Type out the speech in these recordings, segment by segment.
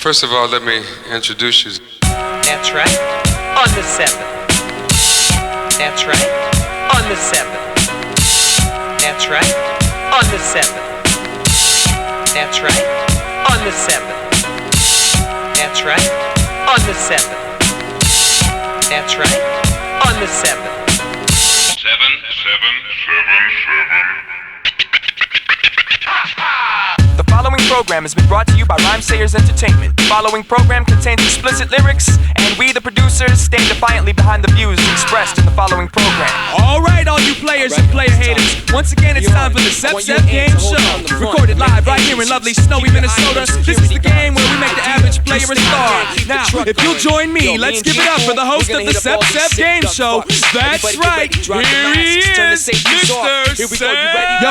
First of all, let me introduce you. That's right, on the 7. That's right, on the 7. That's right, on the 7. That's right, on the 7. That's right, on the 7. That's right, on the 7. 7, 7, 7, 7. The following program has been brought to you by Rhymesayers Entertainment. The following program contains explicit lyrics, and we, the producers, stand defiantly behind the views expressed in the following program. Alright, all you players and player haters, once again it's time for the Se7en Game Show. Recorded live right here in lovely snowy Minnesota. This is the game where we make the average player a star. Now, if you'll join me, let's give it up for the host of the Se7en Game Show. That's right, here he is, Mr. Se7en.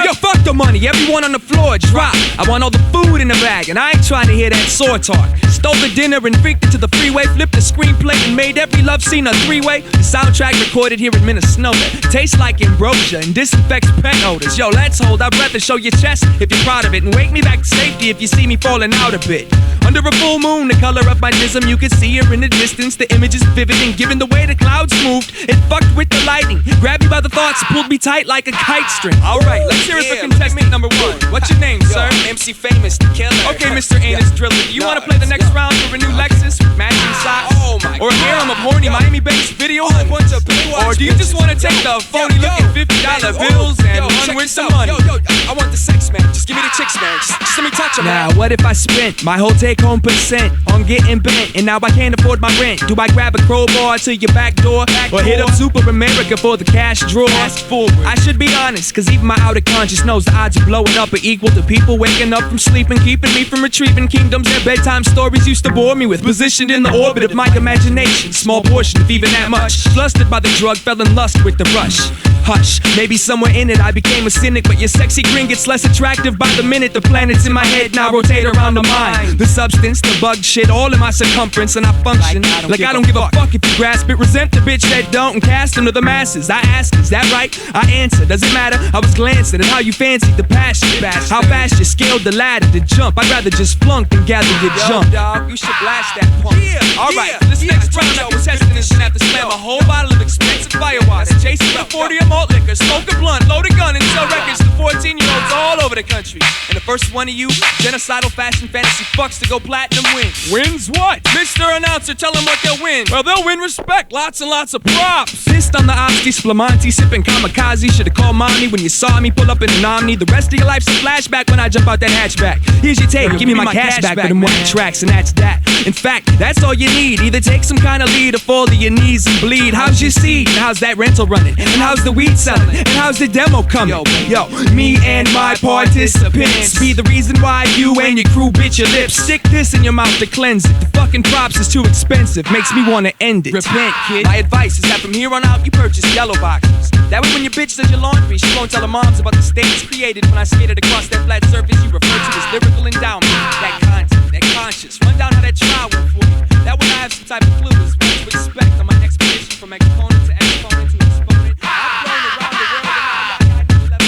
Yo, fuck the money, everyone on the floor, drop. I want all the food in the bag, and I ain't trying to hear that sore talk. Stole the dinner and freaked it to the freeway, flipped the screenplay and made every love scene a three-way. The soundtrack recorded here in Minnesota tastes like ambrosia and disinfects pet odors. Yo, let's hold our breath and show your chest if you're proud of it, and wake me back to safety if you see me falling out a bit. Under a full moon, the color of my jism, you can see her in the distance. The image is vivid, and given the way the clouds moved, it fucked with the lighting. Grabbed me by the thoughts, pulled me tight like a kite string. Alright, let's hear it for contestant number 1. What's your name, sir? MC Famous, the killer. Okay, Mr. Anus Driller, do you want to play the next round for a new Lexus with matching socks? Oh my or a harem of horny Miami-based video a bunch of people? Or do you just want to take the phony-looking $50 bills and run with some money? I want the sex, man. Just give me the chicks, man. Just let me touch them. Now, what if I spent my whole take-home percent on getting bent, and now I can't afford my rent? Do I grab a crowbar to your back door, or hit up Super America for the cash drawer? Fast forward. I should be honest, cause even my outer conscious knows the odds of blowing up are equal to people waking up from sleep and keeping me from retrieving kingdoms. Their bedtime stories used to bore me with, positioned in the orbit of my imagination. Small portion, if even that much. Flustered by the drug, fell in lust with the rush. Hush, maybe somewhere in it I became a cynic, but your sexy grin gets less attractive by the minute. The planets in my head now rotate around the mind. The substance, the bug shit, all in my circumference, and I function like I don't give a fuck if you grasp it. Resent the bitch that don't and cast them to the masses. I ask, is that right? I answer, does it matter? I was glancing at how you fancied the passion. How fast you scaled the ladder to jump. I'd rather just flunk than gather your jump. Dog, you should blast that punk. Alright, this next round I was testing this shit. Have to slam a whole bottle of expensive firewater, chase it with 40 of malt liquor, smoke a blunt, load a gun, and sell records to 14-year-olds all over the country. And the first one of you genocidal fashion fantasy fucks to go platinum wins. Wins what? Mr. Announcer, tell them what they'll win. Well, they'll win respect, lots and lots of props. Fist on the Oxy, Splamonti, sipping kamikaze. Should've called mommy when you saw me pull up in an Omni. The rest of your life's a flashback when I jump out that hatchback. Here's your tape, give me my cash back for them whack tracks, and that's that. In fact, that's all you need. Either take some kind of lead or fall to your knees and bleed. How's your seed? And how's that rental running? And how's the weed selling? And how's the demo coming? Yo, me and my participants be the reason why you and your crew bit your lips. Stick this in your mouth to cleanse it. The fucking props is too expensive, makes me wanna end it. Repent, kid. My advice is that from here on out you purchase yellow boxes. That way when your bitch does your laundry, she won't tell her moms about the stains created when I skated across that flat surface you refer to as lyrical endowment. That content, that conscious. Run down how that trial went for you. That way I have some type of clue as what to expect on my expedition from exponent to exponent to exponent. I've flown around the world and I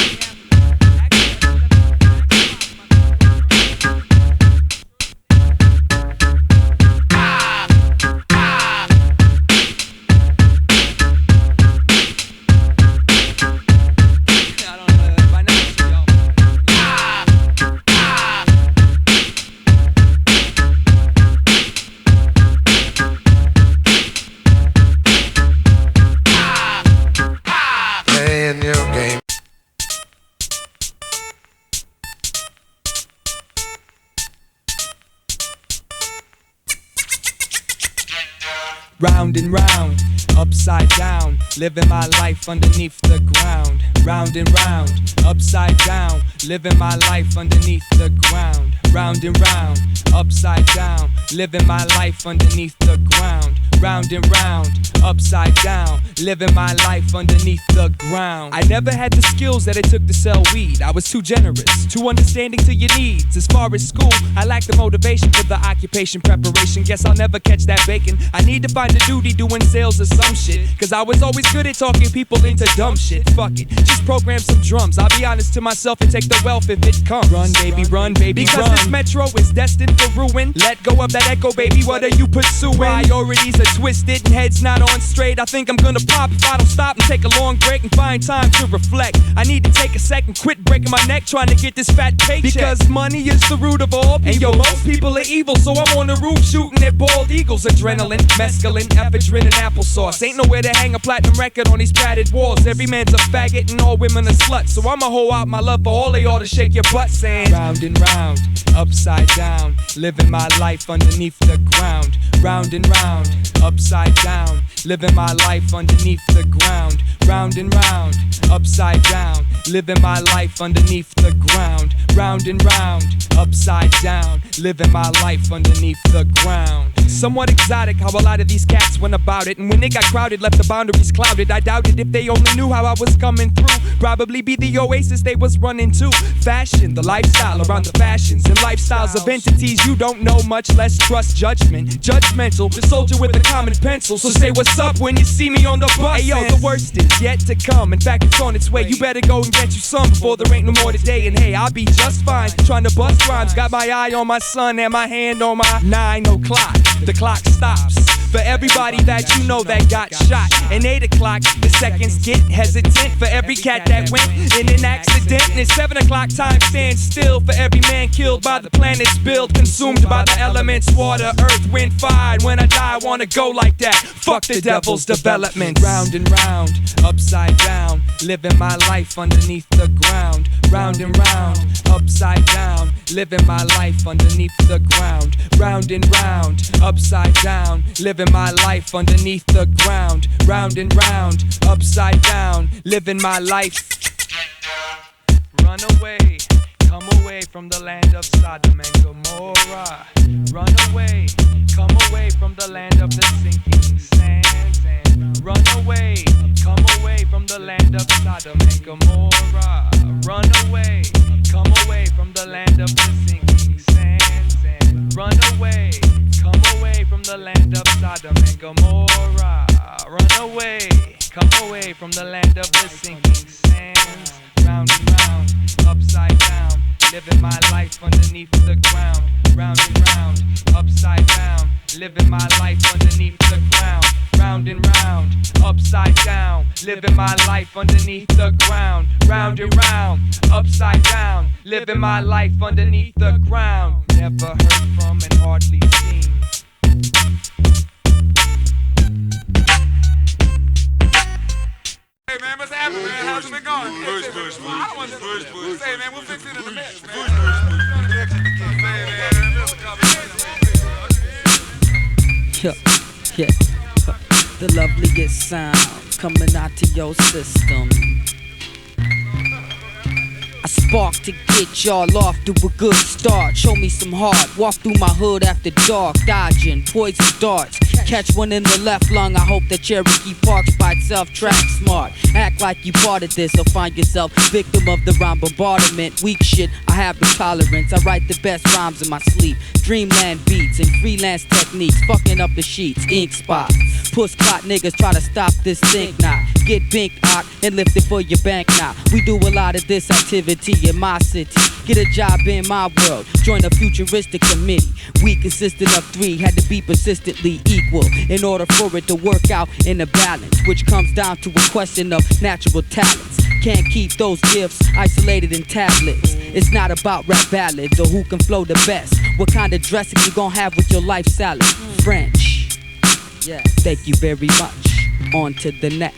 Round and round, upside down, living my life underneath the ground. Round and round, upside down, living my life underneath the ground. Round and round, upside down, living my life underneath the ground. Round and round, upside down, living my life underneath the ground. I never had the skills that it took to sell weed. I was too generous, too understanding to your needs. As far as school, I lacked the motivation for the occupation preparation. Guess I'll never catch that bacon. I need to find line of duty doing sales or some shit. Cause I was always good at talking people into dumb shit. Fuck it, just program some drums. I'll be honest to myself and take the wealth if it comes. Run, baby, because run. This metro is destined for ruin. Let go of that echo, baby, what are you pursuing? Priorities are twisted and heads not on straight. I think I'm gonna pop if I don't stop and take a long break and find time to reflect. I need to take a second, quit breaking my neck trying to get this fat paycheck. Because money is the root of all evil. And yo, most people are evil, so I'm on the roof shooting at bald eagles. Adrenaline, mescaline, ephedrine, and applesauce. Ain't nowhere to hang a platinum record on these padded walls. Every man's a faggot and all women are sluts. So I'ma hold out my love for all of y'all to shake your butts and round and round, upside down, living my life underneath the ground. Round and round, upside down, living my life underneath the ground. Round and round, upside down, living my life underneath the ground. Round and round, upside down, living my life underneath the ground. Somewhat exotic how a lot of these cats went about it, and when they got crowded, left the boundaries clouded. I doubted if they only knew how I was coming through. Probably be the oasis they was running to. Fashion, the lifestyle around the fashions and lifestyles of entities you don't know, much less trust judgment. Judgmental, the soldier with a common pencil. So say what's up when you see me on the bus. Hey yo, the worst is yet to come. In fact, it's on its way. You better go and get you some before there ain't no more today. And hey, I'll be just fine. Trying to bust rhymes. Got my eye on my son and my hand on my 9 o'clock. The clock stops for everybody that you know that got shot. And 8 o'clock, the seconds get hesitant for every cat that went in an accident. And it's 7 o'clock, time stands still for every man killed by the planet's build, consumed by the elements, water, earth, wind, fire. When I die, I wanna go like that. Fuck the devil's development. Round and round, upside down, living my life underneath the ground. Round and round, upside down, living my life underneath the ground. Round and round, upside down, living my life underneath the ground. Round and round, upside down, living my life. Run away, come away from the land of Sodom and Gomorrah. Run away, come away from the land of the sinking sands. And run away, come away from the land of Sodom and Gomorrah. Run away, come away from the land of the sinking sands. And run away, come away from the land of Sodom and Gomorrah. Run away, come away from the land of the sinking sands. Round and round, upside down, living my life underneath the ground. Round and round, upside down, living my life underneath the ground. Round and round, upside down, living my life underneath the ground. Round and round, upside down, living my life underneath the ground. Never heard from and hardly seen. Hey man, what's happening, man? How's it been going? Bush. I don't want to bush. Hey man, we'll fix it in a minute, man. Yeah. The loveliest sound coming out to your system. I spark to get y'all off to a good start. Show me some heart. Walk through my hood after dark, dodging poison darts. Catch one in the left lung. I hope that Cherokee parks by itself. Tracksmart. Act like you part of this, or find yourself victim of the rhyme bombardment. Weak shit, I have no tolerance. I write the best rhymes in my sleep. Dreamland beats and freelance techniques, fucking up the sheets. Ink spots. Puss clot niggas try to stop this thing now. Get binked out and lift it for your bank now. We do a lot of this activity in my city. Get a job in my world. Join a futuristic committee. We consisted of 3, had to be persistently equal in order for it to work out in a balance, which comes down to a question of natural talents. Can't keep those gifts isolated in tablets. It's not about rap ballads or who can flow the best. What kind of dressing you gon' have with your life salad? French. Yeah. Thank you very much. On to the next.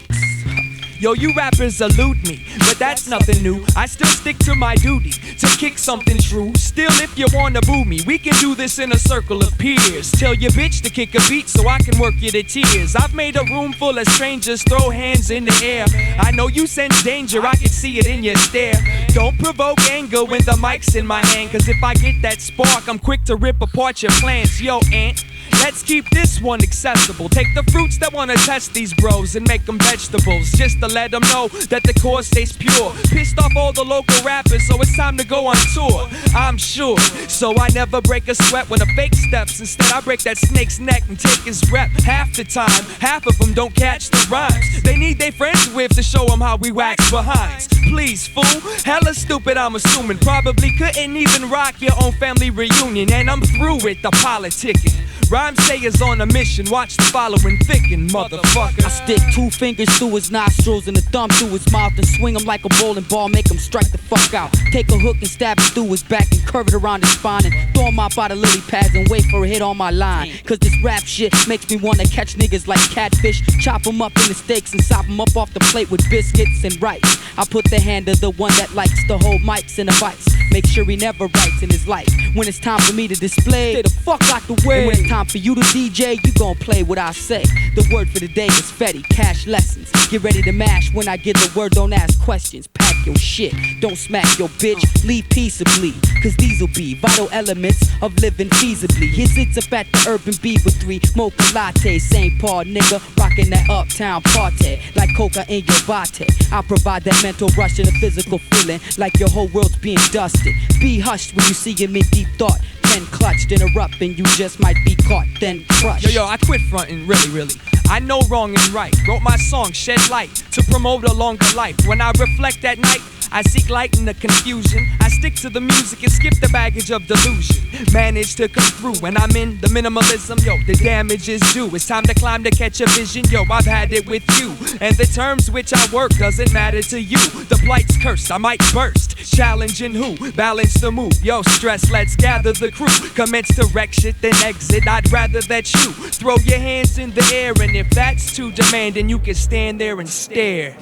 Yo, you rappers elude me, but that's nothing new. I still stick to my duty to kick something true. Still, if you wanna boo me, we can do this in a circle of peers. Tell your bitch to kick a beat so I can work you to tears. I've made a room full of strangers throw hands in the air. I know you sense danger, I can see it in your stare. Don't provoke anger when the mic's in my hand, cause if I get that spark, I'm quick to rip apart your plans. Yo, Ant, Let's keep this one accessible. Take the fruits that wanna test these bros and make them vegetables, just to let them know that the core stays pure. Pissed off all the local rappers, so it's time to go on tour, I'm sure. So I never break a sweat when a fake steps. Instead I break that snake's neck and take his rep. Half the time, half of them don't catch the rhymes. They need their friends with to show them how we wax behinds. Please, fool, hella stupid I'm assuming. Probably couldn't even rock your own family reunion. And I'm through with the politicking. Rhyme sayers on a mission, watch the following thicken, motherfucker. I stick 2 fingers through his nostrils and a thumb through his mouth and swing him like a bowling ball, make him strike the fuck out. Take a hook and stab it through his back and curve it around his spine and throw him out by the lily pads and wait for a hit on my line. Cause this rap shit makes me wanna catch niggas like catfish, chop them up into steaks and sop them up off the plate with biscuits and rice. I put the hand of the one that likes to hold mics in a vice. Make sure he never writes in his life. When it's time for me to display, stay the fuck out the way. And when it's time for you to DJ, you gon' play what I say. The word for the day is Fetty, cash lessons. Get ready to mash when I get the word, don't ask questions. Pack your shit, don't smack your bitch, leave peaceably. Cause these'll be vital elements of living feasibly. Here sits up at the Urban Bee with 3 mocha lattes. St. Paul nigga, rockin' that uptown party. Like coca in your bate. I provide that mental rush and a physical feeling like your whole world's being dusted. Be hushed when you see him in deep thought. Pen clutched, interrupt, and you just might be caught, then crushed. Yo, I quit frontin', really. I know wrong and right. Wrote my song, Shed Light, to promote a longer life. When I reflect at night, I seek light in the confusion. I stick to the music and skip the baggage of delusion. Manage to come through when I'm in the minimalism. Yo, the damage is due. It's time to climb to catch a vision. Yo, I've had it with you. And the terms which I work doesn't matter to you. The blight's cursed, I might burst. Challenging who? Balance the move. Yo, stress, let's gather the crew. Commence to wreck shit, then exit. I'd rather that you throw your hands in the air. And if that's too demanding, you can stand there and stare.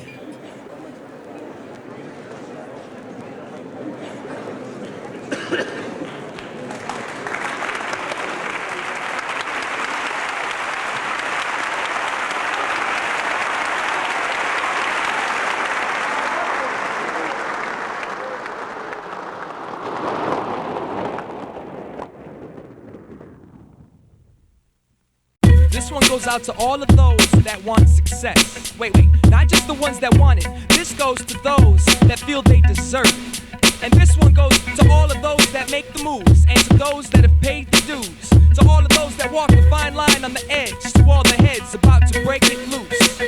This one goes out to all of those that want success. Wait, not just the ones that want it. This goes to those that feel they deserve it. And this one goes to all of those that make the moves, and to those that have paid the dues, to all of those that walk the fine line on the edge, to all the heads about to break it loose.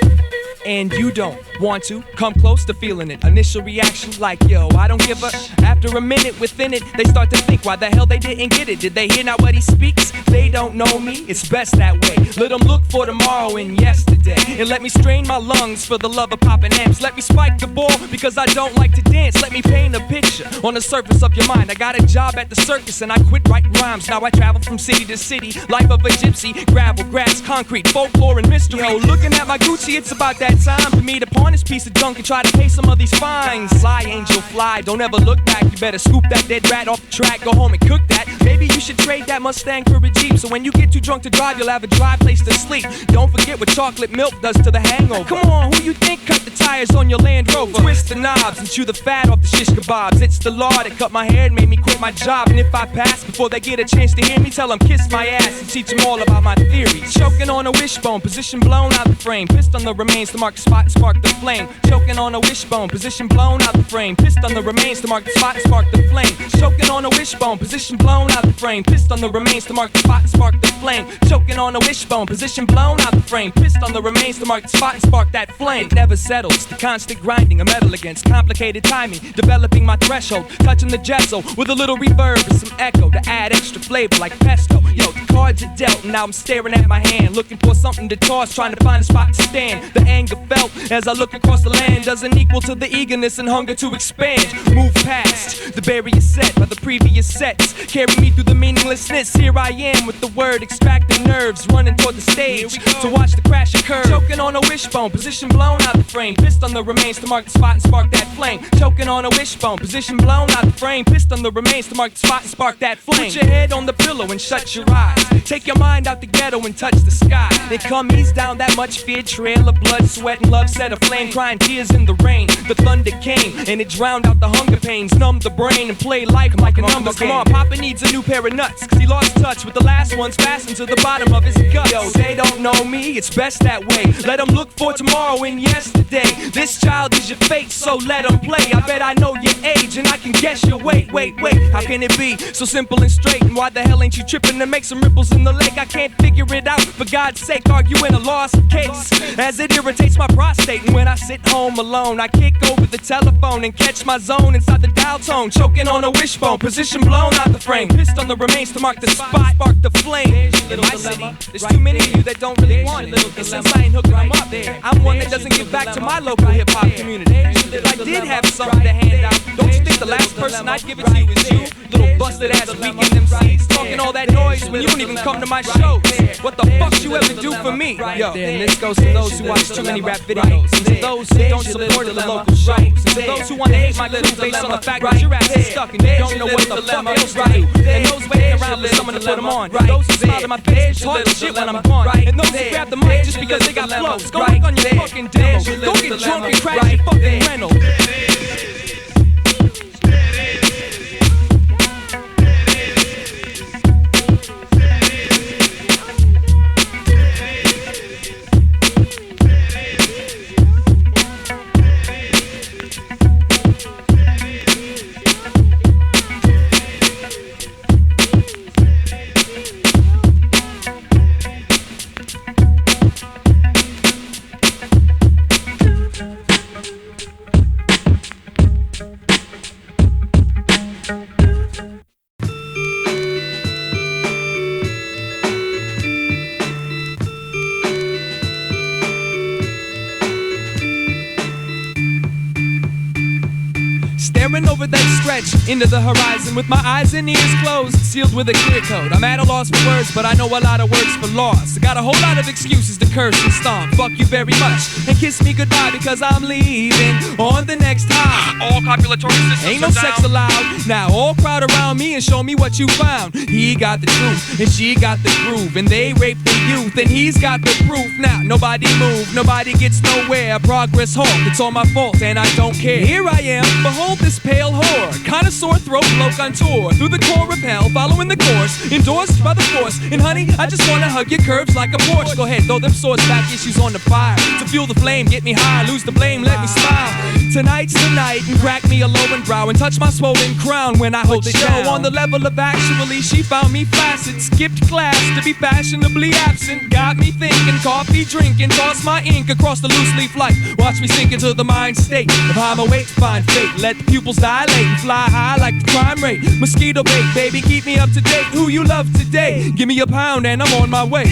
And you don't want to come close to feeling it. Initial reaction like, yo, I don't give a. After a minute within it, they start to think why the hell they didn't get it. Did they hear not what he speaks? They don't know me, it's best that way. Let them look for tomorrow and yesterday, and let me strain my lungs for the love of popping amps. Let me spike the ball because I don't like to dance. Let me paint a picture on the surface of your mind. I got a job at the circus and I quit writing rhymes. Now I travel from city to city, life of a gypsy. Gravel, grass, concrete, folklore and mystery. Yo, looking at my Gucci, it's about that time for me to pawn this piece of junk and try to pay some of these fines. Fly, angel, fly, don't ever look back. You better scoop that dead rat off the track, go home and cook that. Maybe you should trade that Mustang for a Jeep, so when you get too drunk to drive, you'll have a dry place to sleep. Don't forget what chocolate milk does to the hangover. Come on, who you think cut the tires on your Land Rover? Twist the knobs and chew the fat off the shish kebabs. It's the law that cut my hair and made me quit my job. And if I pass before they get a chance to hear me, tell them kiss my ass and teach them all about my theories. Choking on a wishbone, position blown out the frame. Pissed on the remains to mark the spot and spark the flame. Choking on a wishbone, position blown out the frame. Pissed on the remains to mark the spot and spark the flame. Choking on a wishbone, position blown out the frame. Pissed on the remains to mark the spot and spark the flame. Choking on a wishbone, position blown out the frame. Pissed on the remains to mark the spot and spark that flame. It never settles, the constant grinding, a metal against complicated timing. Developing my threshold, touching the gesso with a little reverb and some echo to add extra flavor like pesto. Yo, the cards are dealt and now I'm staring at my hand, looking for something to toss, trying to find a spot to stand. The anger felt as I look across the land doesn't equal to the eagerness and hunger to expand. Move past the barrier set by the previous sets. Carry me through the meaninglessness. Here I am with the word extracting nerves, running toward the stage to watch the crash occur. Choking on a wishbone, position blown out the frame. Pissed on the remains to mark the spot and spark that flame. Choking on a wishbone, position blown out the frame. Pissed on the remains to mark the spot and spark that flame. Put your head on the pillow and shut your eyes. Take your mind out the ghetto and touch the sky. Then come ease down that much feared trail of blood, sweat, sweat and love set aflame, crying tears in the rain. The thunder came and it drowned out the hunger pains, numbed the brain and played life like a number game. Come on, Papa needs a new pair of nuts, cause he lost touch with the last ones fastened to the bottom of his guts. Yo, they don't know me, it's best that way. Let them look for tomorrow and yesterday. This child is your fate, so let them play. I bet I know your age and I can guess your weight. Wait, how can it be so simple and straight? And why the hell ain't you tripping to make some ripples in the lake? I can't figure it out, for God's sake, arguing a lost case, as it irritates my prostate. And when I sit home alone, I kick over the telephone and catch my zone inside the dial tone, choking on a wishbone, position blown out the frame, pissed on the remains to mark the spot, spark the flame. In my city, there's too many of you that don't really want it, and since I ain't hooking them up, I'm one that doesn't give back to my local hip-hop community. If I did have something to hand out, don't you think the last person I'd give it to you is you? Little busted ass weekend MCs, talking all that noise when you don't even come to my shows. What the fuck you ever do for me? Yo, and this goes to those who watch too many rap videos, and to those who don't support the local shows, and to those who want to hate my little face on the fact that your ass is stuck and you don't know what the fuck else to do. And those waiting around for someone to put them on, those who smile in my face and talk shit when I'm gone, and those who grab the mic just because they got flows. Go work on your fucking demo, go get drunk and crash your fucking rental. Staring over that stretch into the horizon with my eyes and ears closed, sealed with a clear code. I'm at a loss for words, but I know a lot of words for loss. I got a whole lot of excuses to curse and stomp. Fuck you very much and kiss me goodbye, because I'm leaving on the next high. All copulatory systems Ain't no sex allowed. Now all crowd around me and show me what you found. He got the truth and she got the groove, and they raped the youth and he's got the proof. Now nobody move, nobody gets nowhere. Progress halt, it's all my fault and I don't care. Here I am, behold this pale whore, kinda sore throat bloke on tour, through the core of hell, following the course, endorsed by the force. And honey, I just wanna hug your curves like a Porsche. Go ahead, throw them swords back, issues on the fire, to fuel the flame, get me high, lose the blame, let me smile. Tonight's the night, and crack me a low and brow, and touch my swollen crown when I hold it down. On the level of actually, she found me flaccid, skipped class to be fashionably absent, got me thinking, coffee drinking, toss my ink across the loose leaf light, watch me sink into the mind state of how I'm awake, find fate, let the pupils dilate and fly high like the crime rate. Mosquito bait, baby, keep me up to date. Who you love today? Give me a pound and I'm on my way.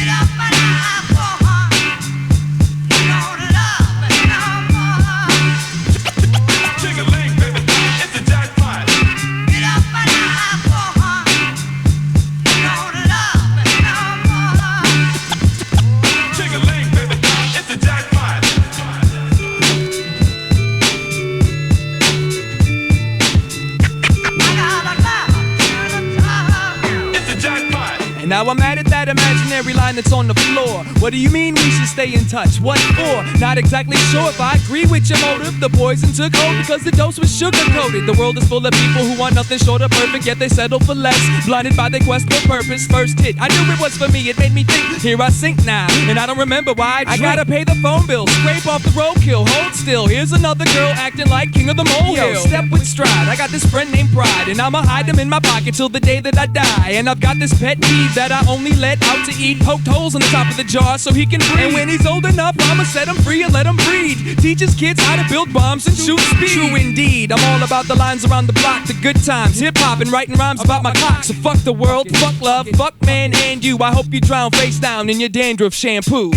Now I'm mad at that imaginary line that's on the floor. What do you mean we should stay in touch? What for? Not exactly sure if I agree with your motive. The poison took hold because the dose was sugar-coated. The world is full of people who want nothing short of perfect, yet they settle for less, blinded by their quest for purpose. First hit, I knew it was for me, it made me think. Here I sink now, and I don't remember why I gotta pay the phone bill, scrape off the roadkill, hold still. Here's another girl acting like king of the molehill. Step with stride, I got this friend named Pride, and I'ma hide him in my pocket till the day that I die. And I've got this pet peeve that I only let out to eat, poked holes in the top of the jar so he can breathe. And when he's old enough, I'ma set him free and let him breed. Teaches kids how to build bombs and shoot speed. True indeed, I'm all about the lines around the block, the good times, hip-hop and writing rhymes about my cock. So fuck the world, fuck love, fuck man and you. I hope you drown face down in your dandruff shampoo.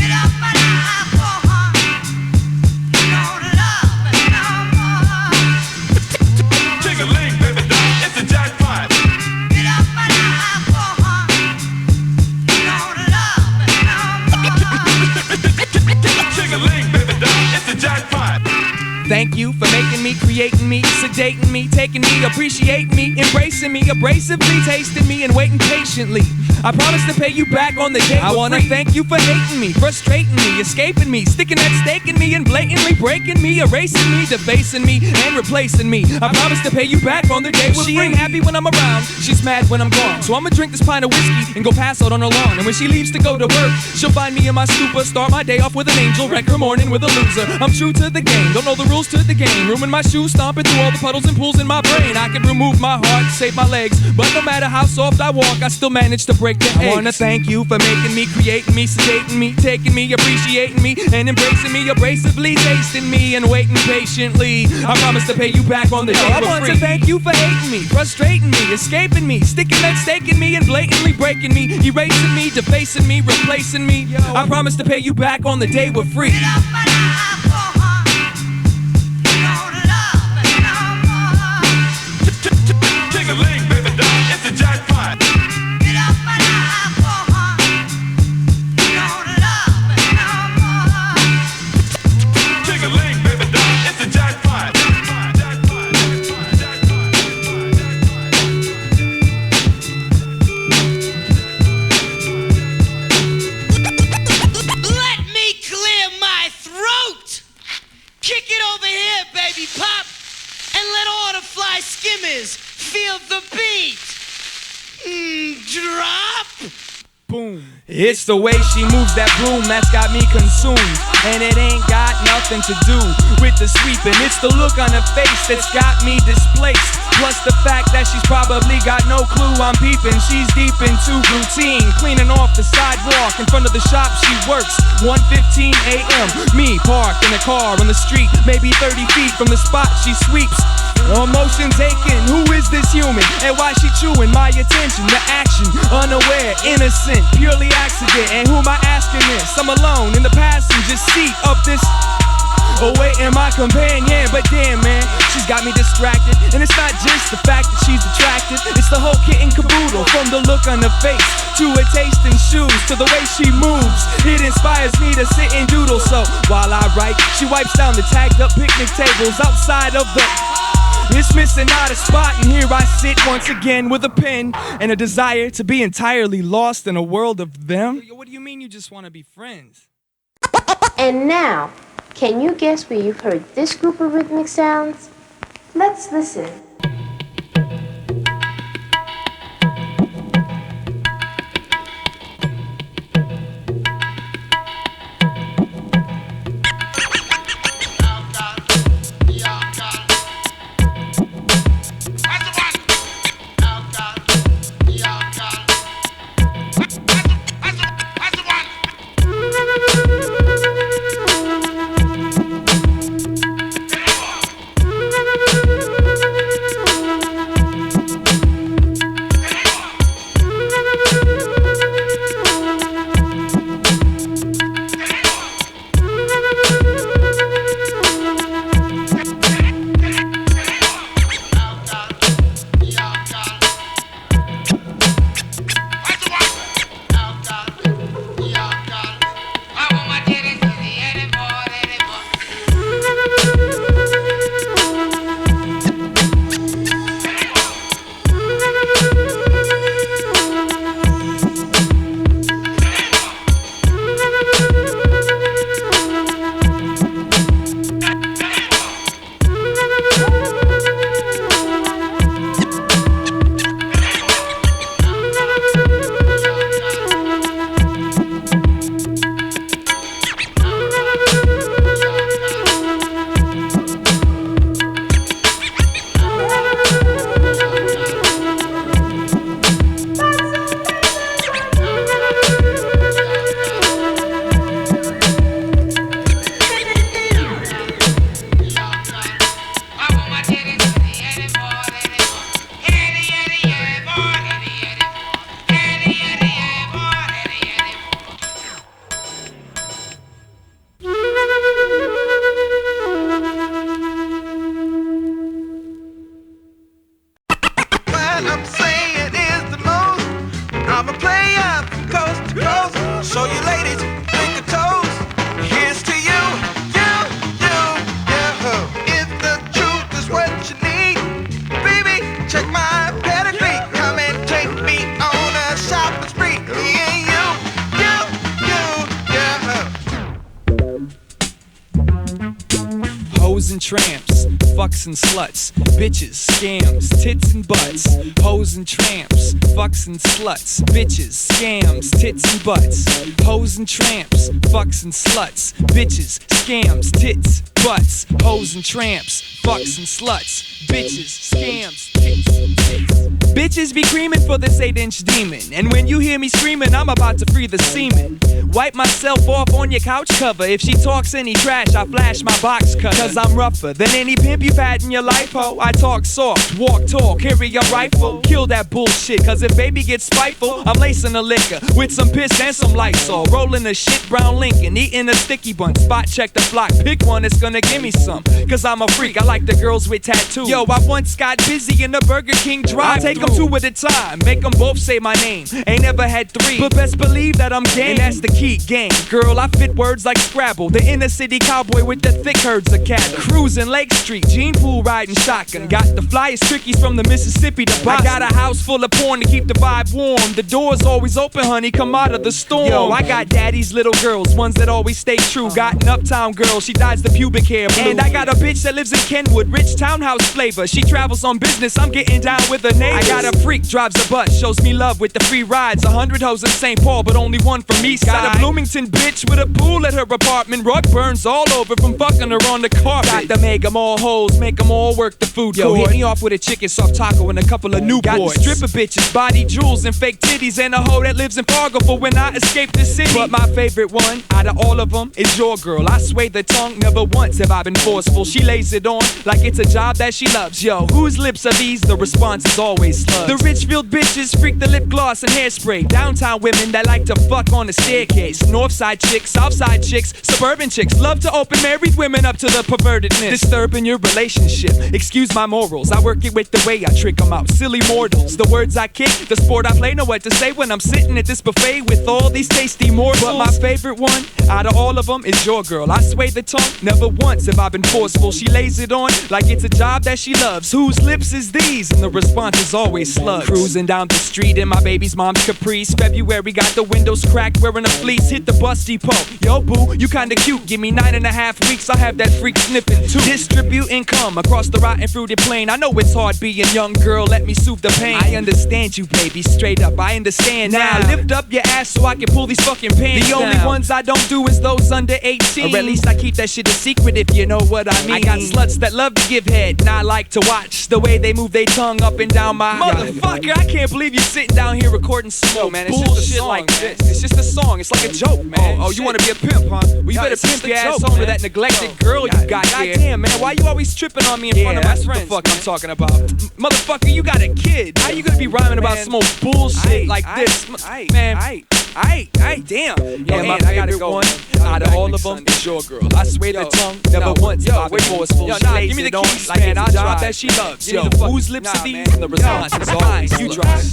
Thank you for making me create initiating me, sedating me, taking me, appreciating me, embracing me, abrasively tasting me, and waiting patiently. I promise to pay you back on the day. I wanna thank you for hating me, frustrating me, escaping me, sticking that stake in me, and blatantly breaking me, erasing me, defacing me, and replacing me. I promise to pay you back on the day. She ain't happy when I'm around, she's mad when I'm gone. So I'ma drink this pint of whiskey and go pass out on her lawn. And when she leaves to go to work, she'll find me in my stupor, start my day off with an angel, wreck her morning with a loser. I'm true to the game, don't know the rules to the game. Ruin my shoes, stomping through all the puddles and pools in my brain. I could remove my heart, save my legs, but no matter how soft I walk, I still manage to break the eggs. I wanna thank you for making me, creating me, sedating me, taking me, appreciating me, and embracing me, abrasively tasting me, and waiting patiently. I promise to pay you back on the day. I want to thank you for hating me, frustrating me, escaping me, sticking that stake in me, and blatantly breaking me, erasing me, defacing me, replacing me. I promise to pay you back on the day we're free. Ting-a-ling, baby doll, it's the jackpot. Ting-a-ling, baby doll, it's the jackpot. Let me clear my throat. Kick it over here, baby pop, and let all the fly skimmers feel the beat. Drop. Boom. It's the way she moves that broom that's got me consumed. And it ain't got nothing to do with the sweeping. It's the look on her face that's got me displaced. Plus the fact that she's probably got no clue I'm peeping. She's deep into routine, cleaning off the sidewalk in front of the shop she works. 1:15 a.m. Me parked in a car on the street, maybe 30 feet from the spot she sweeps. Emotions aching, who is this human? And why she chewing my attention? The action, unaware, innocent, purely accident. And who am I asking this? I'm alone in the passenger seat of this awaiting my companion. But damn man, she's got me distracted. And it's not just the fact that she's attractive, it's the whole kit and caboodle. From the look on her face, to her taste in shoes, to the way she moves, it inspires me to sit and doodle. So while I write, she wipes down the tagged up picnic tables outside of the... It's missing out a spot, and here I sit once again with a pen and a desire to be entirely lost in a world of them. What do you mean you just want to be friends? And now, can you guess where you've heard this group of rhythmic sounds? Let's listen. tramps, fucks and sluts, bitches, scams, tits and butts, hoes and tramps, fucks and sluts, bitches, scams, tits and butts, hoes and tramps, fucks and sluts, bitches, scams, tits, butts, hoes and tramps, fucks and sluts, bitches, scams, tits. Bitches be creaming for this 8-inch demon, and when you hear me screaming, I'm about to free the semen. Wipe myself off on your couch cover. If she talks any trash, I flash my box cutter. Cause I'm rougher than any pimp you've had in your life, ho. I talk soft, walk tall, carry a rifle. Kill that bullshit, cause if baby gets spiteful, I'm lacing a liquor with some piss and some Lysol. Rolling a shit brown Lincoln, eating a sticky bun. Spot check the block, pick one that's gonna give me some. Cause I'm a freak, I like the girls with tattoos. Yo, I once got busy in the Burger King drive. I take them 2 at a time, make them both say my name. Ain't never had 3, but best believe that I'm game. And that's the key, game. Girl, I fit words like Scrabble. The inner city cowboy with the thick herds of cattle. Cruising Lake Street, gene pool riding shotgun. Got the flyest trickies from the Mississippi to Boston. I got a house full of porn to keep the vibe warm. The door's always open, honey, come out of the storm. Yo, I got daddy's little girls, ones that always stay true. Got an uptown girl, she dyes the pubic hair blue. And I got a bitch that lives in Kenwood, rich townhouse flavor. She travels on business, I'm getting down with her neighbors. I got a freak, drives a bus, shows me love with the free rides. 100 hoes in St. Paul, but only one from East Side. Got a Bloomington bitch with a pool at her apartment. Rug burns all over from fucking her on the carpet. Got to make them all hoes, make them all work the food court. Yo, hit me off with a chicken soft taco and a couple of new boys. Got the stripper bitches, body jewels and fake titties, and a hoe that lives in Fargo for when I escape the city. But my favorite one, out of all of them, is your girl. I sway the tongue, never once have I been forceful. She lays it on like it's a job that she loves. Yo, whose lips are these? The response is always slugs. The Richfield bitches freak the lip gloss and hairspray. Downtown women that like to fuck on the staircase. Northside chicks, Southside chicks, suburban chicks love to open married women up to the pervertedness. Disturbing your relationship, excuse my morals. I work it with the way I trick them out. Silly mortals, the words I kick, the sport I play. Know what to say when I'm sitting at this buffet with all these tasty morsels. But my favorite one, out of all of them, is your girl. I sway the tongue, never once have I been forceful. She lays it on like it's a job that she loves. Whose lips is these? And the response is always slugs. Cruising down the street in my baby's mom's Caprice. February got the windows cracked, wearing a fleece. Hit the bus depot. Yo, boo, you kinda cute. Give me 9.5 weeks, I'll have that freak sniffing too. Distribute income across the rotten fruited plain. I know it's hard being young, girl, let me soothe the pain. I understand you, baby, straight up, I understand now. Lift up your ass so I can pull these fucking pants. The only ones I don't do is those under 18. Or at least I keep that shit a secret if you know what I mean. I got sluts that love to give head, and I like to watch the way they move their tongue up and down my motherfucker, I can't believe you're sitting down here recording some man, it's bullshit just a song, like this. It's just a song, it's like a joke, man. Oh, you wanna be a pimp, huh? Well, you better pimp your ass home to that neglected girl you got here. Goddamn, man, why you always tripping on me in front of my friends? What the fuck I'm talking about? Motherfucker, you got a kid. How you gonna be rhyming about some old bullshit like this? Man, damn. Yeah, man, I gotta go. One out of all of them is your girl. I swear the tongue, never once have I been forceful. Yo, nah, give me the keys, like man, I'll drive that she loves. Yo, whose lips are these? And the response is always you drive.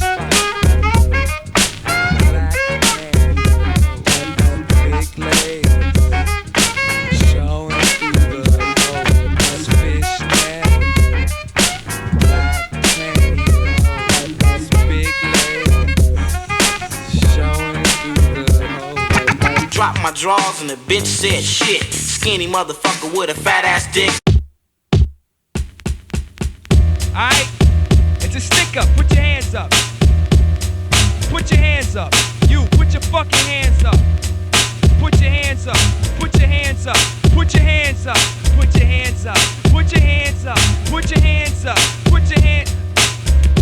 Big legs, showing through the holes, fishnet, black pantyhose, big legs, showing through the holes. Dropped my drawers and the bitch said shit. Skinny motherfucker with a fat ass dick. Alright, it's a stick up, put your hands up. Put your hands up. You, put your fucking hands up. Put your hands up. Put your hands up. Put your hands up. Put your hands up. Put your hands up. Put your hands up. Put your hands.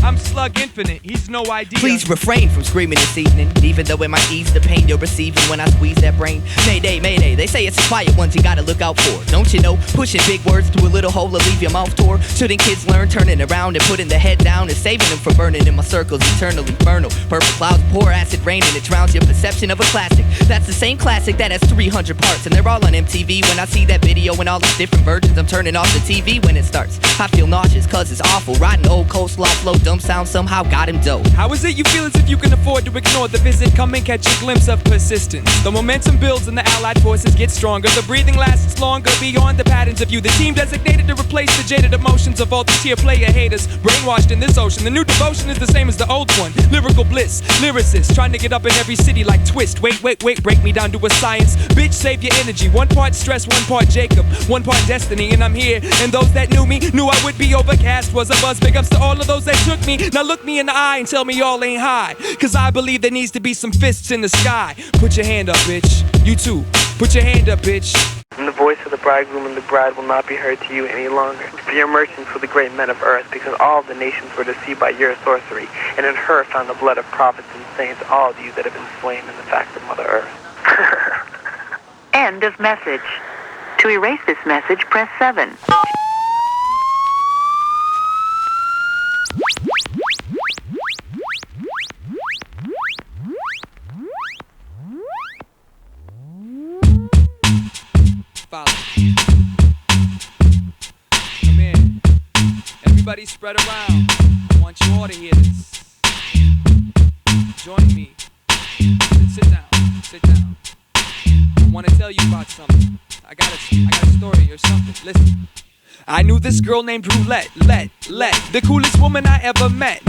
I'm Slug Infinite, he's no idea. Please refrain from screaming this evening, even though it might ease the pain you're receiving when I squeeze that brain. Mayday, mayday, they say it's the quiet ones you gotta look out for. Don't you know, pushing big words through a little hole to leave your mouth tore. Shouldn't kids learn turning around and putting the head down and saving them from burning in my circles eternally infernal. Purple clouds pour acid rain and it drowns your perception of a classic. That's the same classic that has 300 parts and they're all on MTV. When I see that video and all its different versions, I'm turning off the TV when it starts. I feel nauseous cause it's awful, rotten old coleslaw flow, dumb sound somehow got him dope. How is it you feel as if you can afford to ignore the visit? Come and catch a glimpse of persistence. The momentum builds and the allied forces get stronger. The breathing lasts longer beyond the patterns of you. The team designated to replace the jaded emotions of all these here player haters. Brainwashed in this ocean. The new devotion is the same as the old one. Lyrical bliss, lyricists trying to get up in every city like Twist. Wait, break me down to a science. Bitch, save your energy. One part stress, one part Jacob, one part destiny, and I'm here. And those that knew me knew I would be overcast. Was a buzz. Big ups to all of those that took me. Now look me in the eye and tell me y'all ain't high. Cause I believe there needs to be some fists in the sky. Put your hand up, bitch. You too. Put your hand up, bitch. And the voice of the bridegroom and the bride will not be heard to you any longer. For your merchants were the great men of earth, because all of the nations were deceived by your sorcery, and in her found the blood of prophets and saints, all of you that have been slain in the fact of Mother Earth. End of message. To erase this message, press 7. Follow. Come in. Everybody spread around. I want you all to hear this. Join me. Sit down. Sit down. I want to tell you about something. I got a story or something. Listen. I knew this girl named Roulette, the coolest woman I ever met.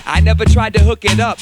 I never tried to hook it up,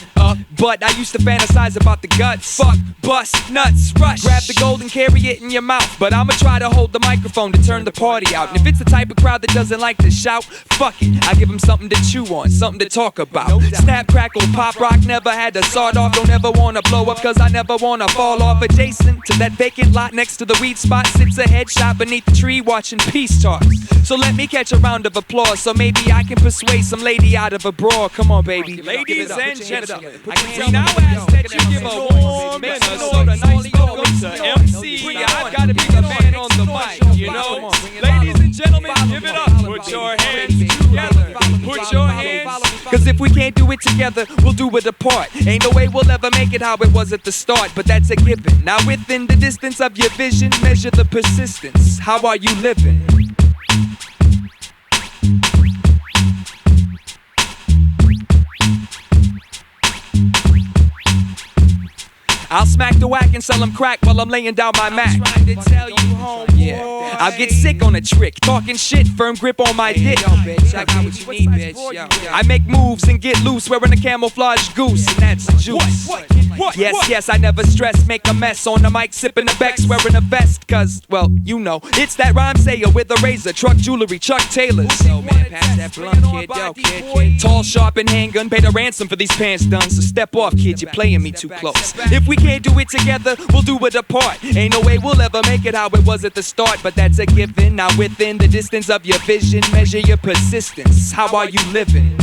but I used to fantasize about the guts. Fuck, bust, nuts, rush. Grab the gold and carry it in your mouth. But I'ma try to hold the microphone to turn the party out. And if it's the type of crowd that doesn't like to shout, fuck it, I give them something to chew on, something to talk about. Snap, crackle, pop, rock, never had to sawed off. Don't ever wanna blow up, cause I never wanna fall off. Adjacent to that vacant lot next to the weed spot sits a headshot beneath the tree watching peace talks. So let me catch a round of applause, so maybe I can persuade some lady out of a brawl. Come on, baby. Ladies and gentlemen, we now ask that you give a warm Minnesota nice welcome to MC. I've got to be the man on the mic, you know. Ladies and gentlemen, give it up. Put your hands together. Put your hands. Cause if we can't do it together, we'll do it apart. Ain't no way we'll ever make it how it was at the start, but that's a given. Now within the distance of your vision, measure the persistence. How are you living? I'll smack the whack and sell them crack while I'm laying down my Mac. Yeah, I'll get sick on a trick, talking shit, firm grip on my dick. Yo, bitch, I got what you need, bitch. Yo. I make moves and get loose, wearing a camouflage goose, and that's the juice. What? Yes, I never stress, make a mess on the mic, sipping the Bex, wearing a vest, cause, well, you know, it's that rhyme sayer with a razor, truck jewelry, Chuck Taylor's. Yo, man, pass that blunt, kid, yo, kid. Tall, sharp, and handgun, paid a ransom for these pants done, so step off, kid, you're playing me too close. If we can't do it together, we'll do it apart. Ain't no way we'll ever make it how it was at the start, but that's a given. Now within the distance of your vision, measure your persistence. How are you living?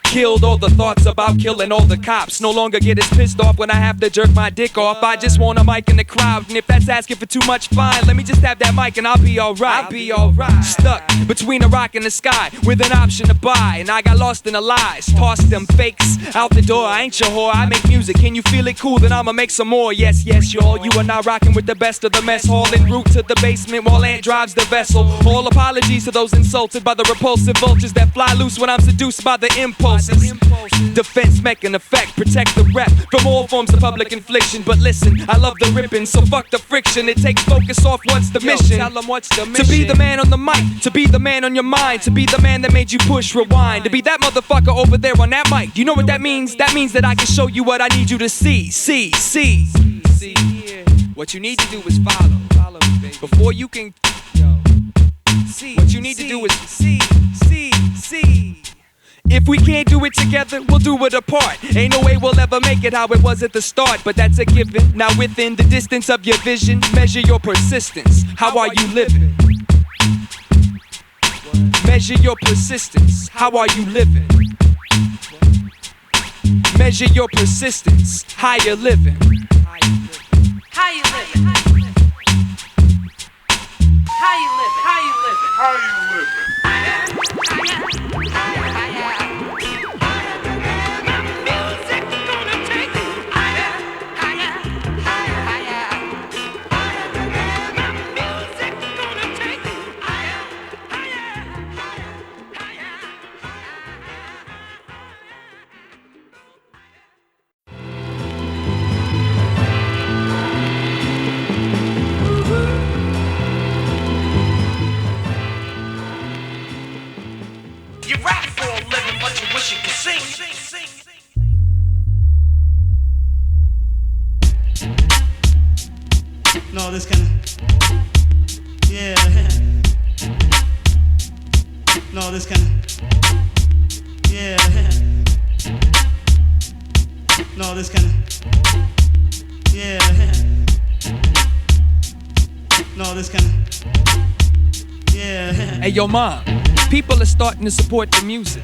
Killed all the thoughts about killing all the cops. No longer get as pissed off when I have to jerk my dick off. I just want a mic in the crowd, and if that's asking for too much, fine. Let me just have that mic and I'll be alright. Stuck between a rock and the sky with an option to buy, and I got lost in the lies. Tossed them fakes out the door. I ain't your whore, I make music. Can you feel it? Cool, then I'ma make some more. Yes, y'all. You are now rocking with the best of the mess hall en route to the basement while Ant drives the vessel. All apologies to those insulted by the repulsive vultures that fly loose when I'm seduced by the impulse. Defense make an effect, protect the rep from all forms of public infliction. But listen, I love the ripping, so fuck the friction. It takes focus off what's the mission. Tell them what's the mission. To be the man on the mic, to be the man on your mind, to be the man that made you push rewind, to be that motherfucker over there on that mic. Do you know what that means? That means that I can show you what I need you to see. What you need to do is follow me, baby. Before you can, see. What you need to do is see. If we can't do it together, we'll do it apart. Ain't no way we'll ever make it how it was at the start, but that's a given. Now within the distance of your vision, measure your persistence. How are you living? Measure your persistence. How are you living? Measure your persistence. How you living? How you living? How you living? How you living? How you living? No, this kind of. Yeah. No, this kind of. Yeah. No, this kind of. Yeah. Hey, yo, mom, people are starting to support the music.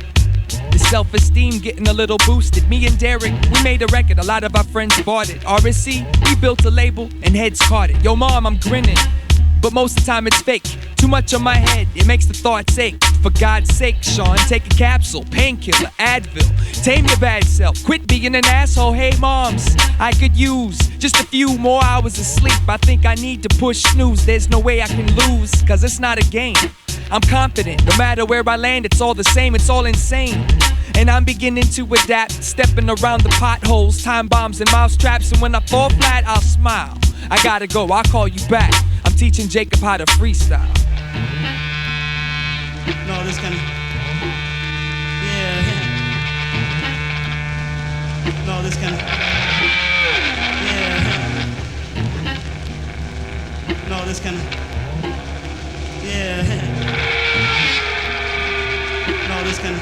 The self-esteem getting a little boosted. Me and Derek, we made a record. A lot of our friends bought it. RSC, we built a label and heads caught it. Yo, mom, I'm grinning, but most of the time it's fake. Too much on my head, it makes the thoughts ache. For God's sake, Sean, take a capsule, painkiller, Advil. Tame your bad self, quit being an asshole. Hey moms, I could use just a few more hours of sleep. I think I need to push snooze. There's no way I can lose, cause it's not a game. I'm confident, no matter where I land, it's all the same, it's all insane. And I'm beginning to adapt, stepping around the potholes, time bombs and mouse traps. And when I fall flat, I'll smile. I gotta go, I'll call you back. I'm teaching Jacob how to freestyle. No, this kind of. Yeah. No, this kind of. Yeah. No, this kind of. Yeah. No, this kind of.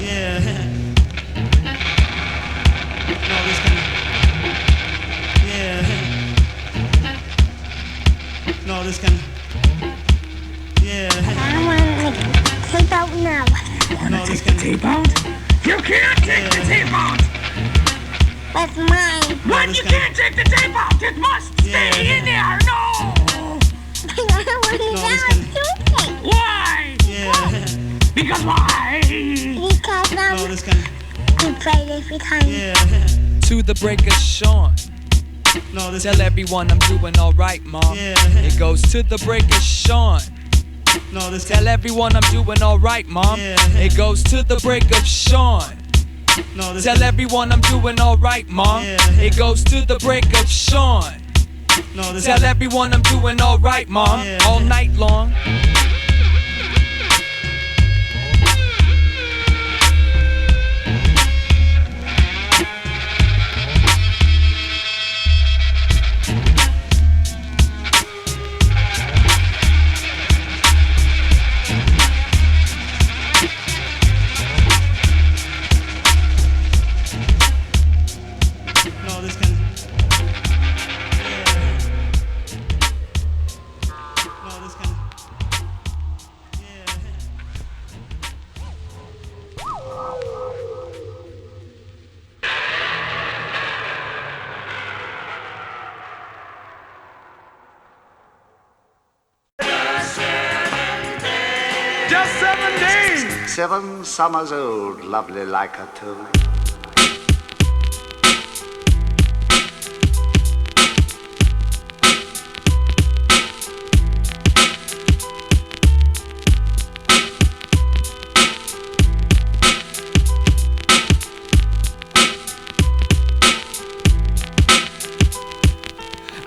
Yeah. No, this kind of. Yeah. No, this kind of. Yeah. I want to take out now. No, this kind of. Tape out? You can't take the tape out! That's mine. What? You can't take the tape out! It must stay in there! No! Why? Yeah. Because why? Because I'm No, this kind of. to play every time. Yeah. To the break of Sean. No, this Tell everyone I'm doing alright, mom. Yeah. It goes to the break of Sean. No, this Tell everyone I'm doing alright, mom. Yeah. It goes to the break of Sean. No, this Tell everyone I'm doing alright, mom. Yeah. It goes to the break of Sean. No, this Tell everyone I'm doing alright, mom. Yeah. All night long. No, this kind of. No, this kind of. Yeah. Just 7 days. 7 summers old, lovely like a toad.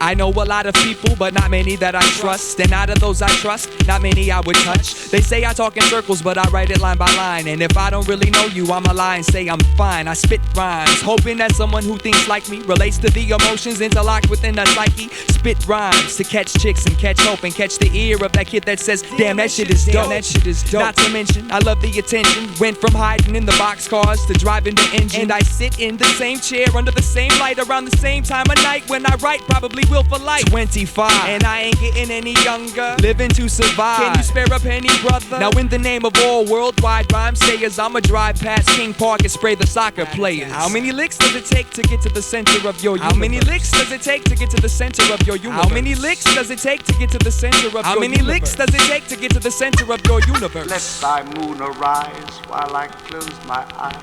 I know a lot of people, but not many that I trust. And out of those I trust, not many I would touch. They say I talk in circles, but I write it line by line. And if I don't really know you, I'ma lie and say I'm fine. I spit rhymes, hoping that someone who thinks like me relates to the emotions interlocked within the psyche. Spit rhymes to catch chicks and catch hope and catch the ear of that kid that says, damn, that shit is dope. That shit is dope. Not to mention, I love the attention. Went from hiding in the boxcars to driving the engine. And I sit in the same chair under the same light around the same time of night when I write, probably will for life. 25, and I ain't getting any younger. Living to survive. Can you spare a penny, brother? Now in the name of all worldwide rhyme sayers, I'ma drive past King Park and spray the soccer players. How many licks does it take to get to the center of your universe? How many licks does it take to get to the center of your universe? How many licks does it take to get to the center of your universe? How many licks does it take to get to the center of your universe? Let thy moon arise while I close my eyes.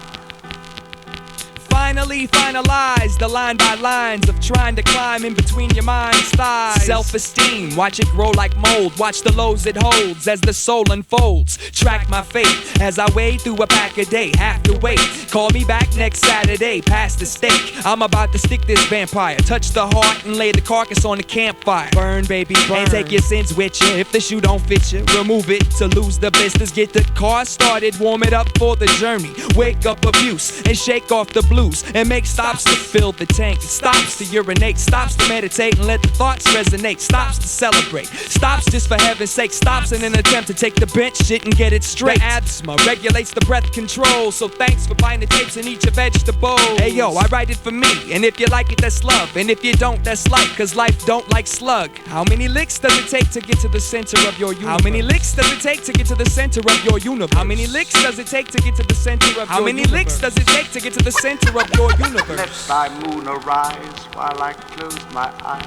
Finally finalize the line by lines of trying to climb in between your mind's thighs. Self-esteem, watch it grow like mold. Watch the lows it holds as the soul unfolds. Track my fate as I wade through a pack a day. Have to wait, call me back next Saturday. Past the stake, I'm about to stick this vampire. Touch the heart and lay the carcass on the campfire. Burn, baby, burn. And take your sins with you. If the shoe don't fit you, remove it to lose the blisters. Get the car started, warm it up for the journey. Wake up abuse and shake off the blues. pools and make stops to fill the tank. Stops to urinate, stops to meditate and let the thoughts resonate. Stops to celebrate, stops just for heaven's sake. Stops in an attempt to take the bench shit and get it straight. The asthma regulates the breath control, so thanks for buying the tapes and eat your vegetables. Hey yo, I write it for me, and if you like it, that's love, and if you don't, that's life, cause life don't like slug. How many licks does it take to get to the center of your universe? How many licks does it take to get to the center of your universe? How many licks does it take to get to the center of your universe? How many licks does it take to get to the center of your universe? Let thy moon arise while I close my eyes.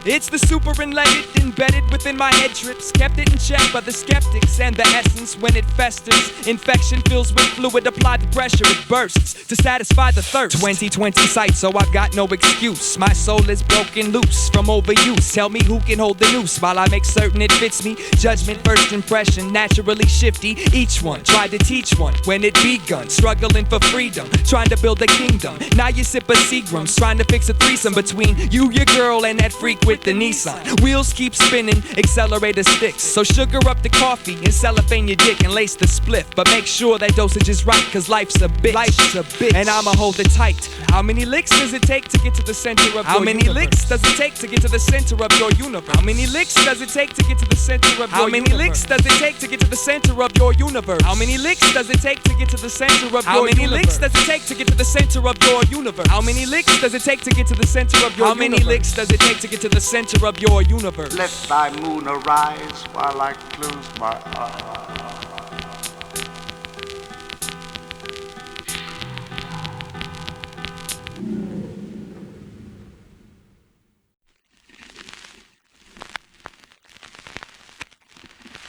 It's the super-enlightened, embedded within my head trips. Kept it in check by the skeptics and the essence when it festers. Infection fills with fluid, applied the pressure, it bursts to satisfy the thirst. 2020 sight, so I've got no excuse. My soul is broken loose from overuse. Tell me who can hold the noose while I make certain it fits me. Judgment, first impression, naturally shifty. Each one tried to teach one when it begun. Struggling for freedom, trying to build a kingdom. Now you sip a Seagrams, trying to fix a threesome between you, your girl, and that freak with the Nissan. Wheels keep spinning, accelerator sticks. So sugar up the coffee and cellophane your dick and lace the spliff. But make sure that dosage is right, cause life's a bitch. Life's a bitch. And I'ma hold it tight. How many licks does it take to get to the center of your universe? How many licks does it take to get to the center of your universe? How many licks does it take to get to the center of your universe? How many licks does it take to get to the center of your universe? How many licks does it take to get to the center of your universe? How many licks does it take to get to the center of your universe? How many licks does it take to get to the center of your universe? How many licks does it take to get to the center of your universe? Let thy moon arise while I close my eyes.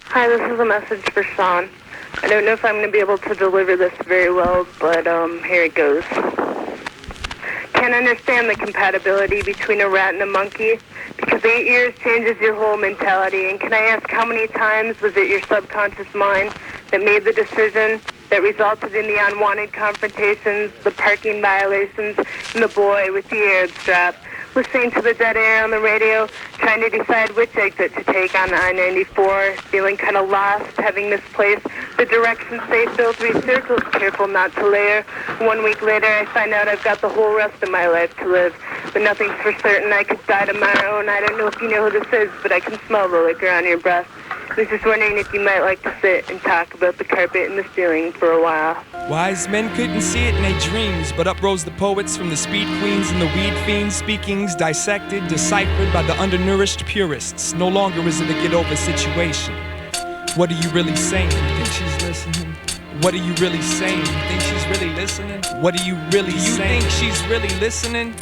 Hi, this is a message for Sean. I don't know if I'm going to be able to deliver this very well, but here it goes. Can't understand the compatibility between a rat and a monkey, because 8 years changes your whole mentality. And can I ask, how many times was it your subconscious mind that made the decision that resulted in the unwanted confrontations, the parking violations, and the boy with the Arab strap, listening to the dead air on the radio, trying to decide which exit to take on I-94, feeling kind of lost, having misplaced the directions say fill 3 circles, careful not to layer. 1 week later, I find out I've got the whole rest of my life to live, but nothing's for certain. I could die tomorrow, and I don't know if you know who this is, but I can smell the liquor on your breath. I was just wondering if you might like to sit and talk about the carpet and the ceiling for a while. Wise men couldn't see it in their dreams, but up rose the poets from the speed queens and the weed fiends, speakings dissected, deciphered by the undernourished purists. No longer is it a get-over situation. What are you really saying? You think she's listening? What are you really saying? You think she's really listening? What are you really saying? Do you think she's really listening?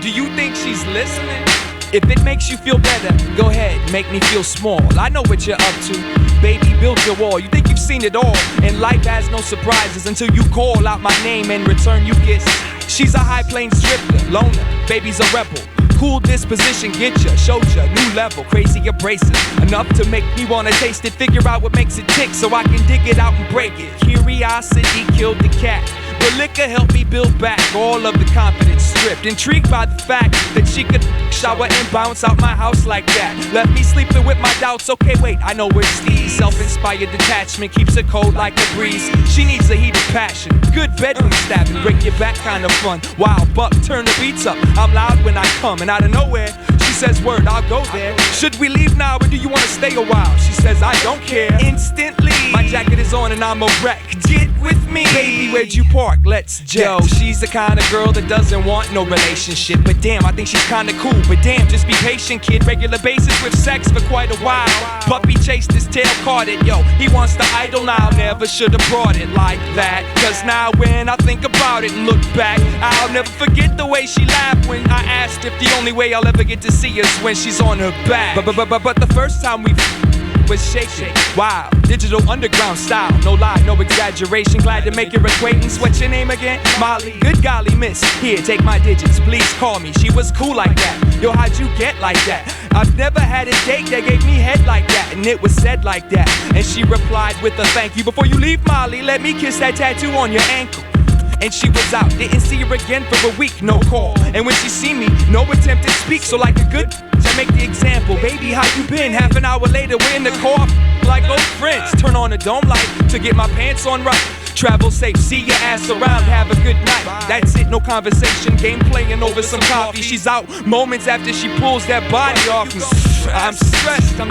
Do you think she's listening? If it makes you feel better, go ahead, make me feel small. I know what you're up to. Baby, build your wall. You think you've seen it all, and life has no surprises until you call out my name and return you kiss. She's a high plains drifter, loner, baby's a rebel. Cool disposition, get ya, showed ya, new level, crazy abrasive. Enough to make me wanna taste it, figure out what makes it tick so I can dig it out and break it. Curiosity killed the cat, but liquor helped me build back all of the confidence stripped. Intrigued by the fact that she could shower and bounce out my house like that. Left me sleeping with my doubts, okay wait, I know it's these. Self-inspired detachment keeps her cold like a breeze. She needs a heated passion, good bedroom stabbing, break your back kind of fun. Wild buck, turn the beats up, I'm loud when I come, and out of nowhere, she says word, I'll go there. Should we leave now or do you wanna stay a while? She says I don't care. Instantly, my jacket is on and I'm a wreck. Get with me, baby, where'd you park? Let's jet. Yo, she's the kind of girl that doesn't want no relationship, but damn, I think she's kinda cool. But damn, just be patient, kid. Regular basis with sex for quite a while. Puppy chased his tail, caught it. Yo, he wants to idle now. Never should've brought it like that. Cause now when I think about it and look back, I'll never forget the way she laughed when I asked if the only way I'll ever get to see is when she's on her back. But the first time we was shaking, wow, digital underground style, no lie, no exaggeration. Glad to make your acquaintance. What's your name again? Molly. Good golly, miss. Here, take my digits, please call me. She was cool like that. Yo, how'd you get like that? I've never had a date that gave me head like that, and it was said like that. And she replied with a thank you. Before you leave, Molly, let me kiss that tattoo on your ankle. And she was out, didn't see her again for a week, no call. And when she see me, no attempt to speak. So like a good, I make the example. Baby, how you been? Half an hour later, we're in the car like old friends. Turn on the dome light to get my pants on right. Travel safe, see your ass around, have a good night. That's it, no conversation, game playing over some coffee. She's out moments after she pulls that body off me. I'm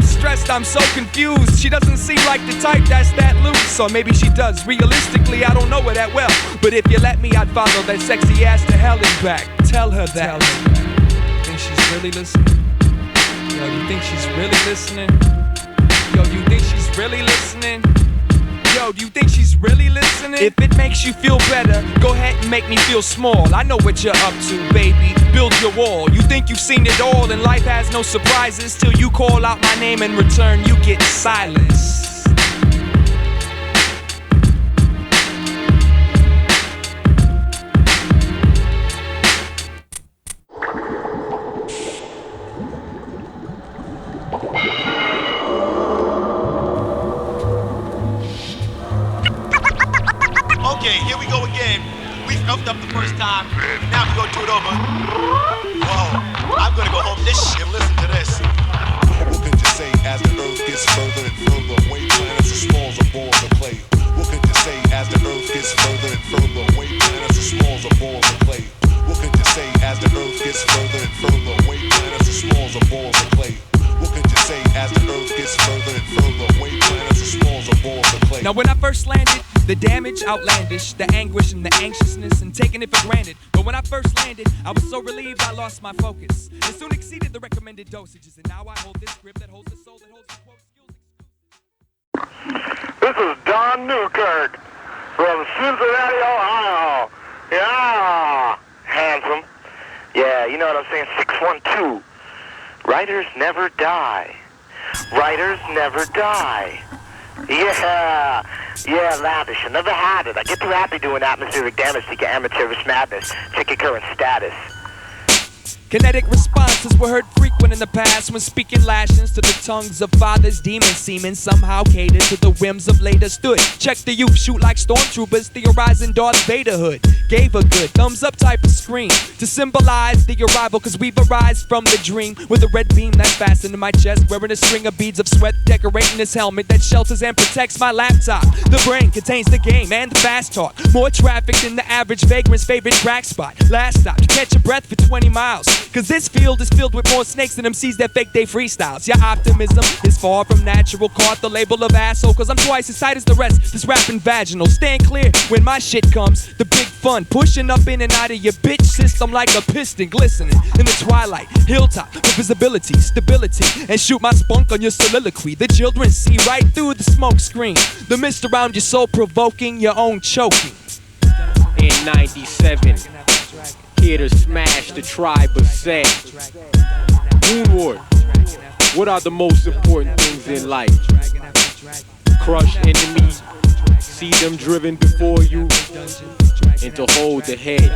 stressed, I'm so confused. She doesn't seem like the type that's that loose. Or maybe she does, realistically, I don't know her that well. But if you let me, I'd follow that sexy ass to hell and back. Tell her that. Think she's really listening? Yo, you think she's really listening? Yo, you think she's really listening? Yo, do you think she's really listening? If it makes you feel better, go ahead and make me feel small. I know what you're up to, baby. Build your wall. You think you've seen it all, and life has no surprises till you call out my name in return. You get silence. Okay, here we go again. We stuffed up the first time. Now we're gonna do it over. Whoa, I'm gonna go home this shit and listen to this. What could you say as the earth gets further and further away? Planets and smalls are born to play. What could you say as the earth gets further and further away? Planets and smalls are born to play. What could you say as the earth gets further and further away? Planets and smalls are born to play. What could you say as the earth gets further and further away? Planets and smalls are born to play. Now when I first landed, the damage outlandish, the anguish and the anxiousness and taking it for granted. But when I first landed, I was so relieved I lost my focus. It soon exceeded the recommended dosages, and now I hold this grip that holds the soul, that holds the quote skills. This is Don Newkirk from Cincinnati, Ohio. Yeah, handsome. Yeah, you know what I'm saying? 612. Writers never die. Writers never die. Yeah, lavish. I never had it. I get too happy doing atmospheric damage to get amateurish madness. Check your current status. Kinetic responses were heard frequent in the past when speaking lashings to the tongues of fathers. Demon semen somehow catered to the whims of later stood. Check the youth, shoot like stormtroopers, theorizing Darth Vaderhood. Gave a good thumbs up type of scream to symbolize the arrival, cause we've arisen from the dream with a red beam that's fastened to my chest, wearing a string of beads of sweat, decorating this helmet that shelters and protects my laptop. The brain contains the game and the fast talk, more traffic than the average vagrant's favorite crack spot. Last stop to catch a breath for 20 miles, cause this field is filled with more snakes than MCs that fake they freestyles. Your optimism is far from natural, caught the label of asshole, cause I'm twice as tight as the rest, this rapping vaginal. Stand clear when my shit comes, the big fun, pushing up in and out of your bitch system like a piston, glistening in the twilight, hilltop, for visibility, stability, and shoot my spunk on your soliloquy. The children see right through the smoke screen, the mist around you so provoking, your own choking. In 97, here to smash the tribe of Se7en. Moonward, what are the most important things in life? Crush enemies, see them driven before you, and to hold the head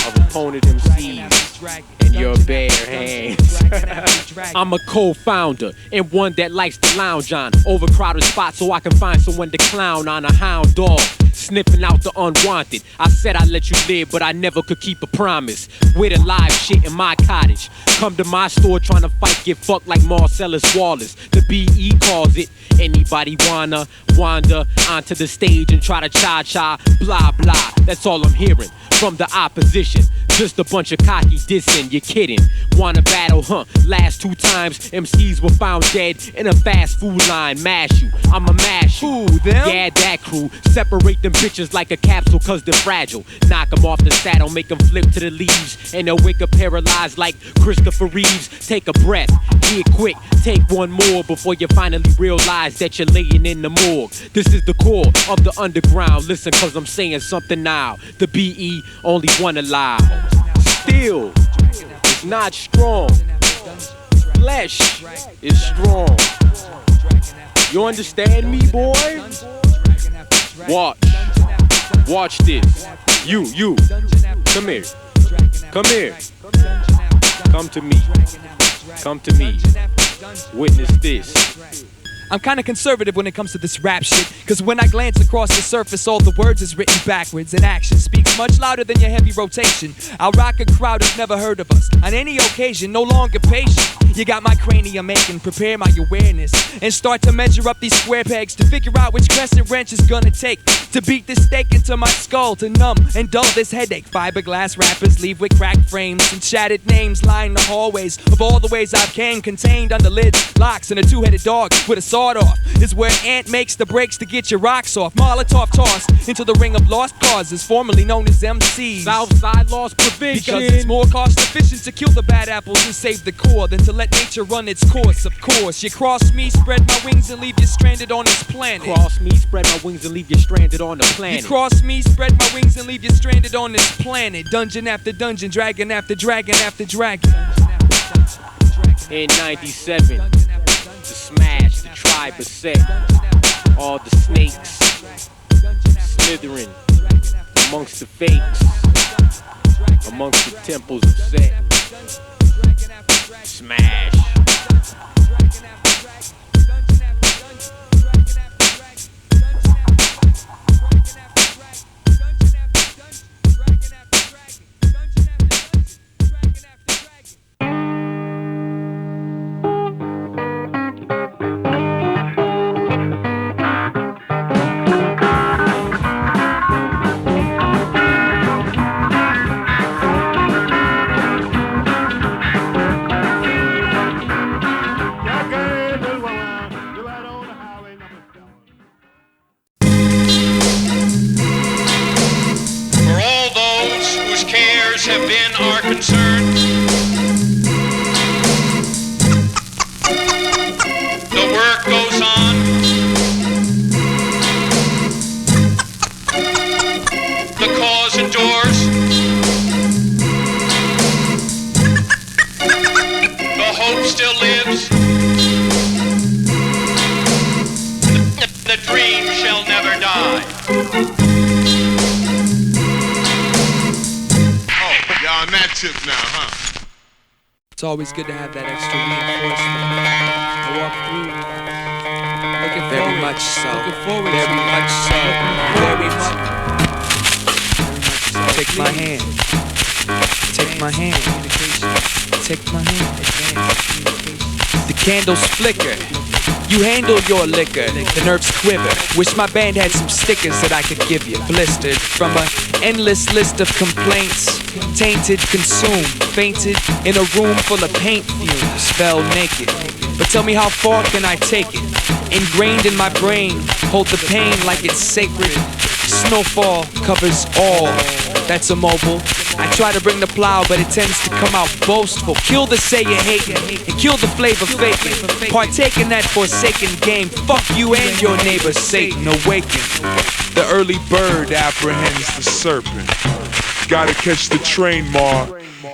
of opponent MCs in your bare hands. I'm a co-founder and one that likes to lounge on overcrowded spots so I can find someone to clown on. A hound dog sniffing out the unwanted. I said I'd let you live, but I never could keep a promise. With a live shit in my cottage. Come to my store trying to fight, get fucked like Marcellus Wallace. The BE calls it. Anybody wanna wander onto the stage and try to cha-cha, blah blah. That's all I'm hearing from the opposition. Just a bunch of cocky dissing, you're kidding. Wanna battle, huh? Last 2 times, MCs were found dead in a fast food line. Mash you, I'ma mash you. Who, them? Yeah, that crew. Separate them bitches like a capsule cause they're fragile. Knock them off the saddle, make them flip to the leaves. And they'll wake up paralyzed like Christopher Reeves. Take a breath, get quick, take one more before you finally realize that you're laying in the morgue. This is the core of the underground. Listen cause I'm saying something now. The BE only one alive. Still, it's not strong. Flesh is strong. You understand me, boy? Watch this. You, come here. Come here. Come to me. Come to me. Witness this. I'm kinda conservative when it comes to this rap shit, cause when I glance across the surface all the words is written backwards, and action speaks much louder than your heavy rotation. I'll rock a crowd who've never heard of us on any occasion, no longer patient. You got my cranium aching, prepare my awareness and start to measure up these square pegs to figure out which crescent wrench is gonna take to beat this stake into my skull, to numb and dull this headache. Fiberglass wrappers leave with cracked frames and shattered names line the hallways of all the ways I've came, contained under lids, locks, and a two-headed dog with a sawed off is where Ant makes the breaks to get your rocks off. Molotov tossed into the ring of lost causes, formerly known as MCs. Southside lost provision. Because it's more cost efficient to kill the bad apples and save the core than to let nature run its course. Of course, you cross me, spread my wings, and leave you stranded on this planet. Cross me, spread my wings, and leave you stranded on the planet. You cross me, spread my wings, and leave you stranded on this planet. Dungeon after dungeon, dragon after dragon after dragon. In 97, to smash the tribe of Se7en. All the snakes slithering amongst the fakes, amongst the temples of Se7en. Smash. Have been our concern. The work goes on. The cause endures. The hope still lives. The dream shall never die. On that tip now, huh? It's always good to have that extra reinforcement. I walk through, looking Very forward, much so. looking forward, Very to much so. very much. Take my hand. Take my hand. Take my hand. The candles flicker. You handle your liquor, the nerves quiver. Wish my band had some stickers that I could give you. Blistered from an endless list of complaints. Tainted, consumed, fainted in a room full of paint fumes. Fell naked. But tell me, how far can I take it? Ingrained in my brain, hold the pain like it's sacred. Snowfall covers all that's immobile. I try to bring the plow, but it tends to come out boastful. Kill the say you hatin', and kill the flavor faking. Partake in that forsaken game. Fuck you and your neighbor Satan. Awaken. The early bird apprehends the serpent. Gotta catch the train, Ma.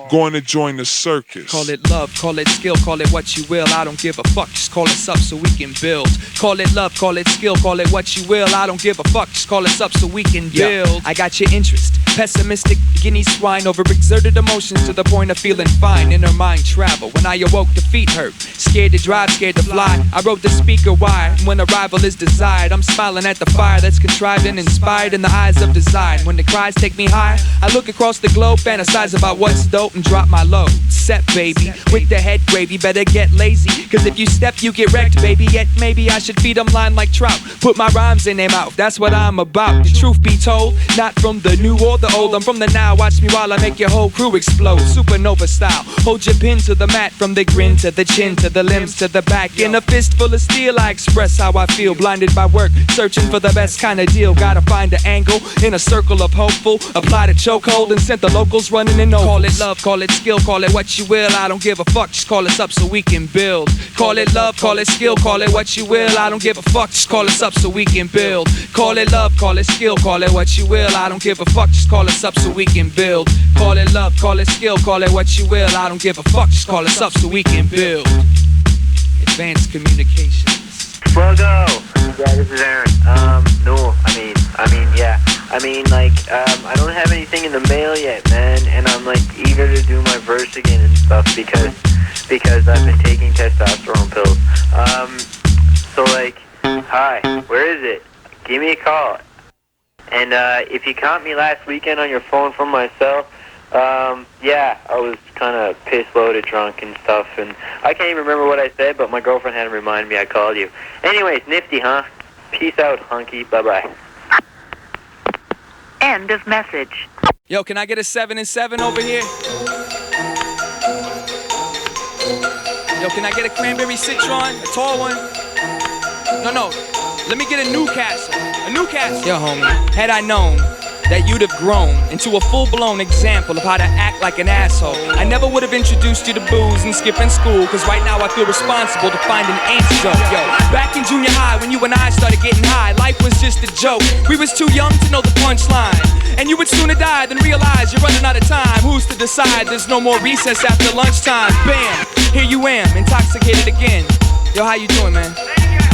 Going to join the circus. Call it love, call it skill, call it what you will. I don't give a fuck, just call us up so we can build. Call it love, call it skill, call it what you will. I don't give a fuck, just call us up so we can build. I got your interest. Pessimistic, guinea swine, over exerted emotions to the point of feeling fine. Inner mind travel. When I awoke, the feet hurt. Scared to drive, scared to fly. I wrote the speaker wide. When arrival is desired, I'm smiling at the fire that's contrived and inspired in the eyes of design. When the cries take me high, I look across the globe, fantasize about what's dope and drop my load. Set, baby, with the head gravy, better get lazy. Cause if you step, you get wrecked, baby. Yet maybe I should feed them line like trout. Put my rhymes in their mouth, that's what I'm about. The truth be told, not from the new or the old, I'm from the now. Watch me while I make your whole crew explode. Supernova style, hold your pin to the mat. From the grin to the chin to the limbs to the back. In a fistful of steel, I express how I feel. Blinded by work, searching for the best kind of deal. Gotta find an angle in a circle of hopeful. Apply the chokehold and sent the locals running in ovals. Call it love, call it skill, call it what you will. I don't give a fuck, just call us up so we can build. Call it love, call it skill, call it what you will. I don't give a fuck, just call us up so we can build. Call it love, call it skill, call it what you will. I don't give a fuck, just call us up so we can build. Call it love, call it skill, call it what you will. I don't give a fuck, just call us up so we can build. Advanced communications. Sluggo! Yeah, this is Aaron. No, I don't have anything in the mail yet, man, and I'm like eager to do my verse again and stuff because I've been taking testosterone pills. Hi, where is it? Give me a call. And if you caught me last weekend on your phone from my cell, Yeah, I was kind of piss-loaded, drunk and stuff, and I can't even remember what I said, but my girlfriend had to remind me I called you. Anyways, nifty, huh? Peace out, hunky. Bye-bye. End of message. Yo, can I get a 7 and 7 over here? Yo, can I get a cranberry citron? A tall one? No. Let me get a Newcastle. A Newcastle. Yo, homie, had I known that you'd have grown into a full-blown example of how to act like an asshole, I never would have introduced you to booze and skipping school, cause right now I feel responsible to find an antidote. Yo, back in junior high when you and I started getting high, life was just a joke. We was too young to know the punchline, and you would sooner die than realize you're running out of time. Who's to decide there's no more recess after lunchtime? Bam, here you am, intoxicated again. Yo, how you doing, man?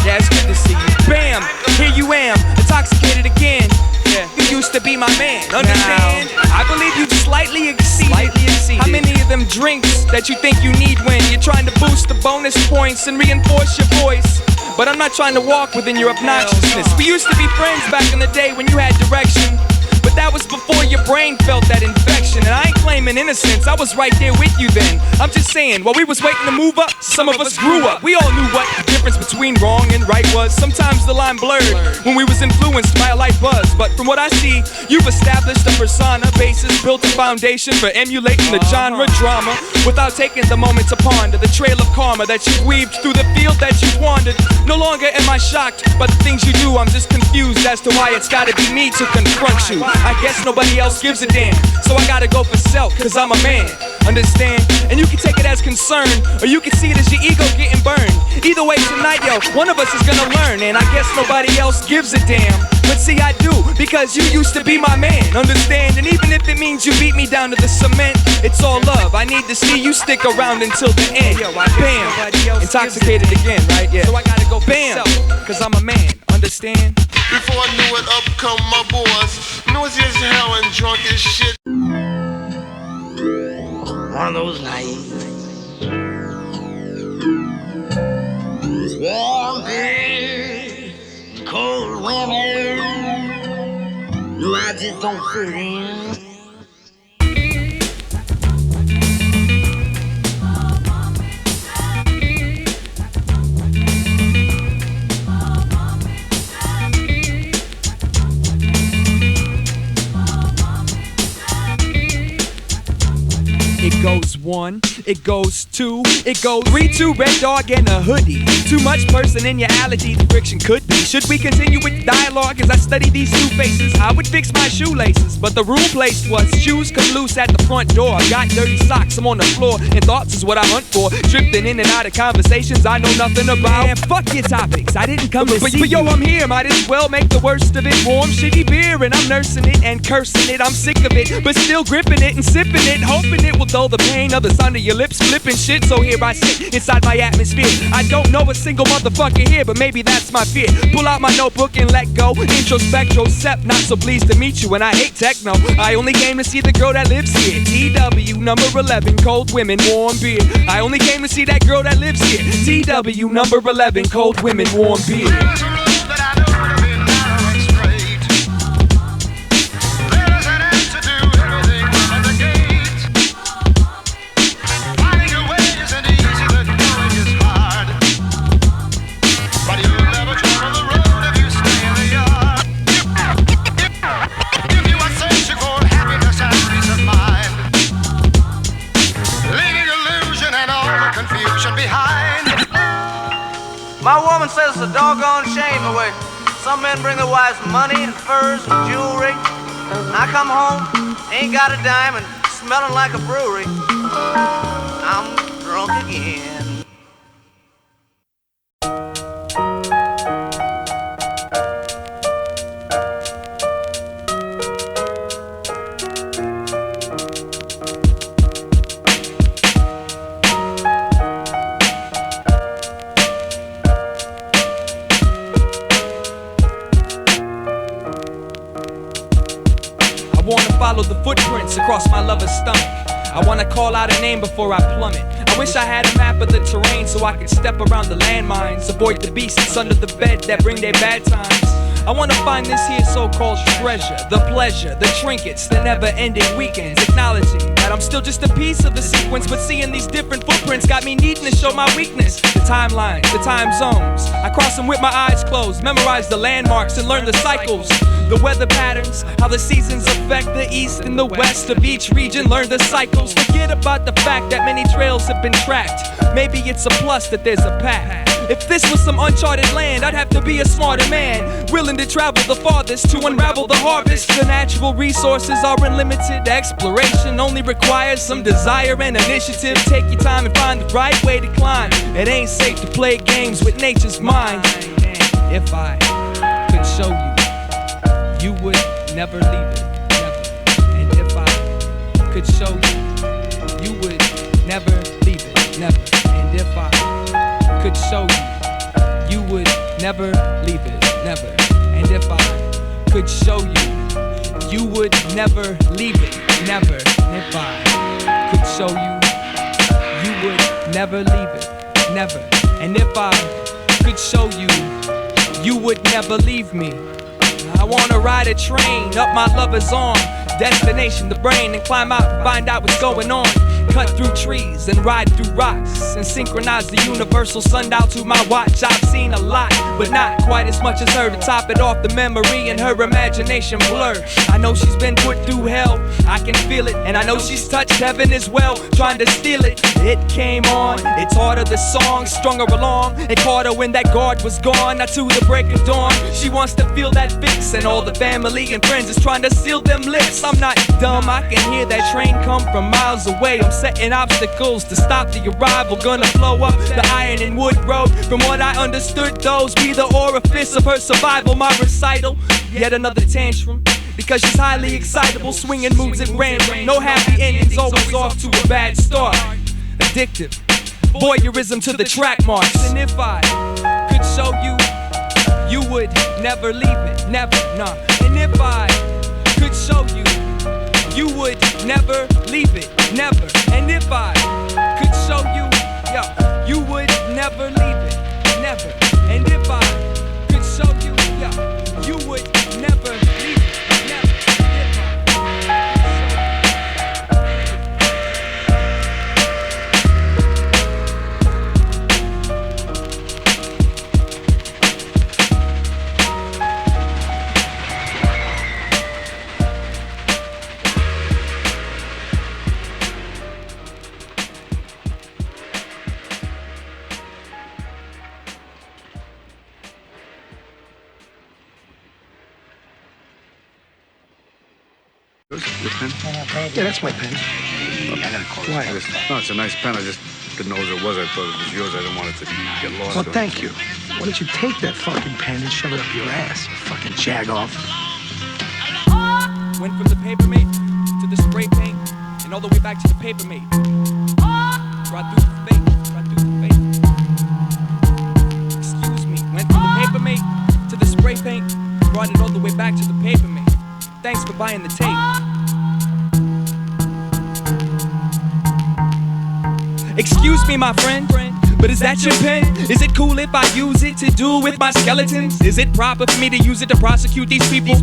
Yeah, it's good to see you. Bam, here you am, intoxicated again. Yeah. You used to be my man, understand? Now, I believe you slightly exceeded how many of them drinks that you think you need when you're trying to boost the bonus points and reinforce your voice. But I'm not trying to walk within your obnoxiousness. We used to be friends back in the day when you had direction, but that was before your brain felt that infection. And I ain't claiming innocence, I was right there with you then. I'm just saying, while we was waiting to move up, some of us grew up. We all knew what the difference between wrong and right was. Sometimes the line blurred when we was influenced by a light buzz. But from what I see, you've established a persona basis, built a foundation for emulating the genre drama, without taking the moment to ponder the trail of karma that you've weaved through the field that you've wandered. No longer am I shocked by the things you do, I'm just confused as to why it's gotta be me to confront you. I guess nobody else gives a damn, so I gotta go for self, cause I'm a man, understand? And you can take it as concern, or you can see it as your ego getting burned. Either way tonight, yo, one of us is gonna learn, and I guess nobody else gives a damn. But see, I do, because you used to be my man, understand? And even if it means you beat me down to the cement, it's all love. I need to see you stick around until the end. Bam, intoxicated again, right? Yeah. So I gotta go bam, cause I'm a man, understand? Before I knew it, up come my boys. Noisy as hell and drunk as shit. One of those nights. Warm days, cold weather. No, I just don't fit in. It goes 1, it goes 2, it goes 3, 2, red dog and a hoodie. Too much personality, the friction could be. Should we continue with the dialogue as I study these two faces? I would fix my shoelaces, but the rule placed was shoes come loose at the front door. I got dirty socks, I'm on the floor, and thoughts is what I hunt for. Drifting in and out of conversations I know nothing about. Man, fuck your topics, I didn't come to see but yo, I'm here, might as well make the worst of it. Warm, shitty beer, and I'm nursing it and cursing it. I'm sick of it, but still gripping it and sipping it, hoping it will dull the pain of the sound of your lips flipping shit. So here I sit inside my atmosphere. I don't know a single motherfucker here, but maybe that's my fear. Pull out my notebook and let go. Introspectral sep, not so pleased to meet you, and I hate techno. I only came to see the girl that lives here. TW number 11, cold women, warm beer. I only came to see that girl that lives here. TW number 11, cold women, warm beer. My woman says it's a doggone shame the way some men bring their wives money and furs and jewelry. I come home, ain't got a dime, and smelling like a brewery. I'm drunk again. Follow the footprints across my lover's stomach. I wanna call out a name before I plummet. I wish I had a map of the terrain so I could step around the landmines, avoid the beasts under the bed that bring their bad times. I wanna find this here so-called treasure, the pleasure, the trinkets, the never-ending weekends. Acknowledging that I'm still just a piece of the sequence, but seeing these different footprints got me needing to show my weakness. The timelines, the time zones, I cross them with my eyes closed, memorize the landmarks and learn the cycles, the weather patterns, how the seasons affect the east and the west of each region. Learn the cycles, forget about the fact that many trails have been tracked. Maybe it's a plus that there's a path. If this was some uncharted land, I'd have to be a smarter man, willing to travel the farthest to unravel the harvest. The natural resources are unlimited. Exploration only requires some desire and initiative. Take your time and find the right way to climb. It ain't safe to play games with nature's mind. If I could show you, you would never leave it, never. And if I could show you, you would never leave it, never. And if I could show you, you would never leave it, never. And if I could show you, you would never leave it, never. And if I could show you, you would never leave it, never. And if I could show you, you would never leave me. I wanna ride a train up my lover's arm, destination the brain, and climb out and find out what's going on. Cut through trees and ride through rocks and synchronize the universal sundial to my watch. I've seen a lot, but not quite as much as her. To top it off, the memory and her imagination blur. I know she's been put through hell, I can feel it. And I know she's touched heaven as well, trying to steal it. It came on, it taught her the song, strung her along, and caught her when that guard was gone. Now to the break of dawn, she wants to feel that fix, and all the family and friends is trying to seal them lips. I'm not dumb, I can hear that train come from miles away. I'm setting obstacles to stop the arrival. Gonna blow up the iron and wood road. From what I understood, those be the orifice of her survival. My recital, yet another tantrum, because she's highly excitable, swinging moves at random. No happy endings, always off to a bad start. Addictive, voyeurism to the track marks. And if I could show you, you would never leave it, never, nah. And if I could show you, you would never leave it, never. And if I could show you, yo, you would never leave it, never. And if I could show you, yo, you would never leave it, never. Your pen? Yeah, that's my pen. Okay. Why? No, it's a nice pen. I just didn't know who it was. I thought it was yours. I didn't want it to get lost. Well, thank you. Why don't you take that fucking pen and shove it up your ass, you fucking jag-off? Went from the paper mate to the spray paint, and all the way back to the paper mate. Right through the fake, right through the fake. Excuse me. Went from the paper mate to the spray paint, brought it all the way back to the paper mate. Thanks for buying the tape. Excuse me, my friend, but is that your pen? Is it cool if I use it to duel with my skeletons? Is it proper for me to use it to prosecute these people?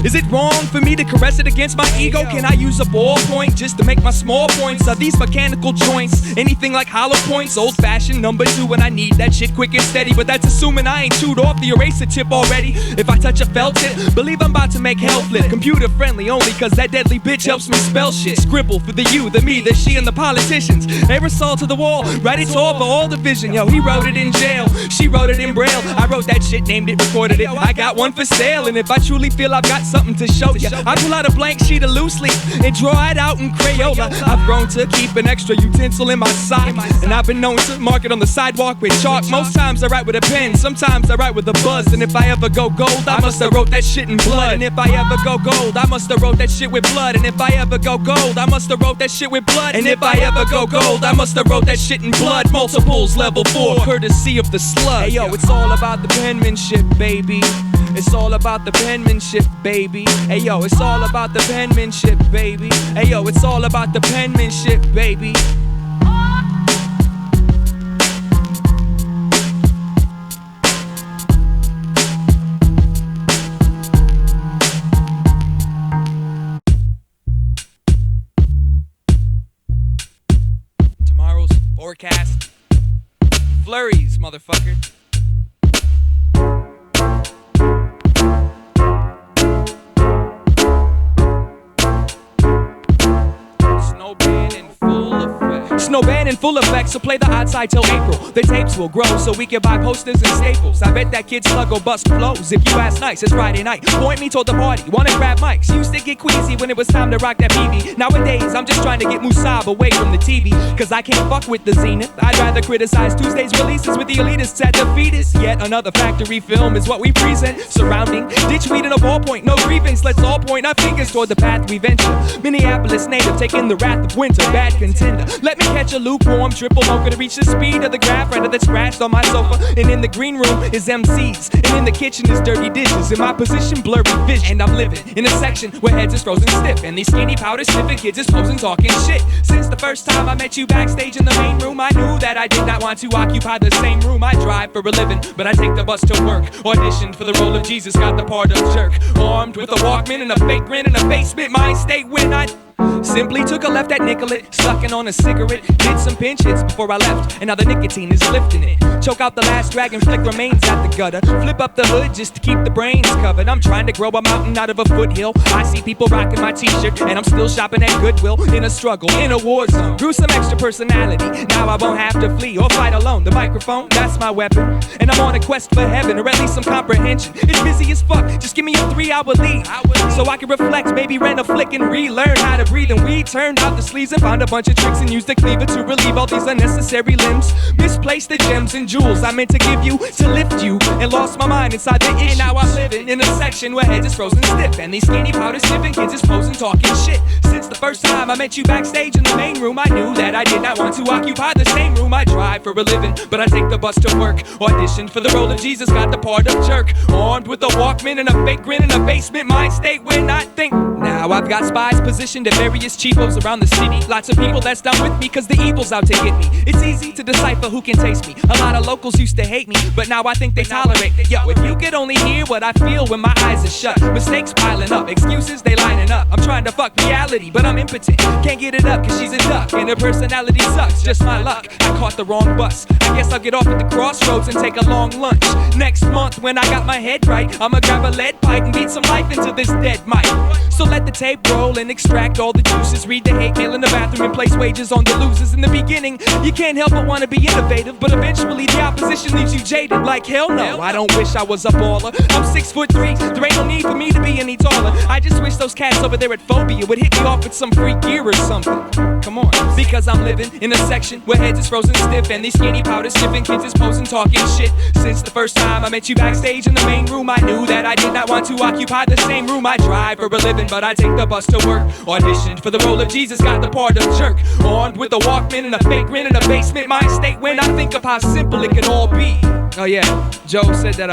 Is it wrong for me to caress it against my ego? Can I use a ballpoint just to make my small points? Are these mechanical joints anything like hollow points? Old-fashioned number 2 when I need that shit quick and steady. But that's assuming I ain't chewed off the eraser tip already. If I touch a felt tip, believe I'm about to make hell flip. Computer friendly only cause that deadly bitch helps me spell shit. Scribble for the you, the me, the she, and the politicians. Aerosol to the wall, write it all for all the vision. Yo, he wrote it in jail, she wrote it in braille. I wrote that shit, named it, recorded it. I got one for sale, and if I truly feel I've got something to show ya, I pull out a blank sheet of loose leaf and draw it out in Crayola. I've grown to keep an extra utensil in my sock, and I've been known to mark it on the sidewalk with chalk. Most times I write with a pen, sometimes I write with a buzz. And if I ever go gold, I must have wrote that shit in blood. And if I ever go gold, I must have wrote that shit with blood. And if I ever go gold, I must have wrote that shit with blood. And if I ever go gold, I must have wrote that shit in blood. Multiples, level 4, courtesy of the slug. Hey yo, it's all about the penmanship, baby. It's all about the penmanship, baby. Hey yo, it's all about the penmanship, baby. Hey yo, it's all about the penmanship, baby. motherfucker. Snowban in full effect, so play the odd side till April. The tapes will grow so we can buy posters and staples. I bet that kid Slug will bust flows if you ask nice. It's Friday night. Point me toward the party. Wanna grab mics. Used to get queasy when it was time to rock that BB. Nowadays, I'm just trying to get Musab away from the TV. Cause I can't fuck with the Zenith. I'd rather criticize Tuesday's releases with the elitists at the fetus. Yet another factory film is what we present. Surrounding ditchweed in a ballpoint. No grievance. Let's all point our fingers toward the path we venture. Minneapolis native taking the wrath of winter. Bad contender. Let me catch a lukewarm triple mocha to reach the speed of the graph writer that's scratched on my sofa. And in the green room is MCs, and in the kitchen is dirty dishes. In my position, blurry vision. And I'm living in a section where heads is frozen stiff, and these skinny powder sniffing kids is posing talking shit. Since the first time I met you backstage in the main room, I knew that I did not want to occupy the same room. I drive for a living, but I take the bus to work. Auditioned for the role of Jesus, got the part of jerk. Armed with a Walkman and a fake grin in a basement mind state when I simply took a left at Nicolette, sucking on a cigarette, did some pinch hits before I left, and now the nicotine is lifting it. Choke out the last dragon, flick remains at the gutter, flip up the hood just to keep the brains covered. I'm trying to grow a mountain out of a foothill. I see people rocking my t-shirt, and I'm still shopping at Goodwill. In a struggle, in a war zone, grew some extra personality. Now I won't have to flee or fight alone. The microphone, that's my weapon, and I'm on a quest for heaven, or at least some comprehension. It's busy as fuck, just give me a 3-hour leave, so I can reflect, maybe rent a flick and relearn how to breathe. And we turned out the sleeves and found a bunch of tricks and used the cleaver to relieve all these unnecessary limbs. Misplaced the gems and jewels I meant to give you to lift you, and lost my mind inside the issue. And now I'm living in a section where heads is frozen stiff, and these skinny powder sniffing kids is posing talking shit. Since the first time I met you backstage in the main room, I knew that I did not want to occupy the same room. I drive for a living, but I take the bus to work. Auditioned for the role of Jesus, got the part of jerk. Armed with a Walkman and a fake grin in a basement mind state when I think. Now I've got spies positioned at various cheapos around the city. Lots of people that's down with me cause the evil's out to get me. It's easy to decipher who can taste me. A lot of locals used to hate me, but now I think they tolerate me. Yo, if you could only hear what I feel when my eyes are shut. Mistakes piling up, excuses they lining up. I'm trying to fuck reality, but I'm impotent. Can't get it up cause she's a duck, and her personality sucks, just my luck. I caught the wrong bus, I guess I'll get off at the crossroads and take a long lunch. Next month when I got my head right, I'ma grab a lead pipe and beat some life into this dead mic. So let the tape roll and extract all the juices. Read the hate mail in the bathroom and place wages on the losers. In the beginning, you can't help but want to be innovative, but eventually the opposition leaves you jaded. Like hell no, I don't wish I was a baller. I'm 6'3", there ain't no need for me to be any taller. I just wish those cats over there at Fobia would hit me off with some free gear or something. Come on, because I'm living in a section where heads is frozen stiff, and these skinny powder sniffing kids is posing talking shit. Since the first time I met you backstage in the main room, I knew that I did not want to occupy the same room. I drive for a living, but I take the bus to work. Auditioned for the role of Jesus, got the part of jerk. Armed with a Walkman and a fake grin in a basement mind state when I think of how simple it could all be. Oh yeah, Joe said that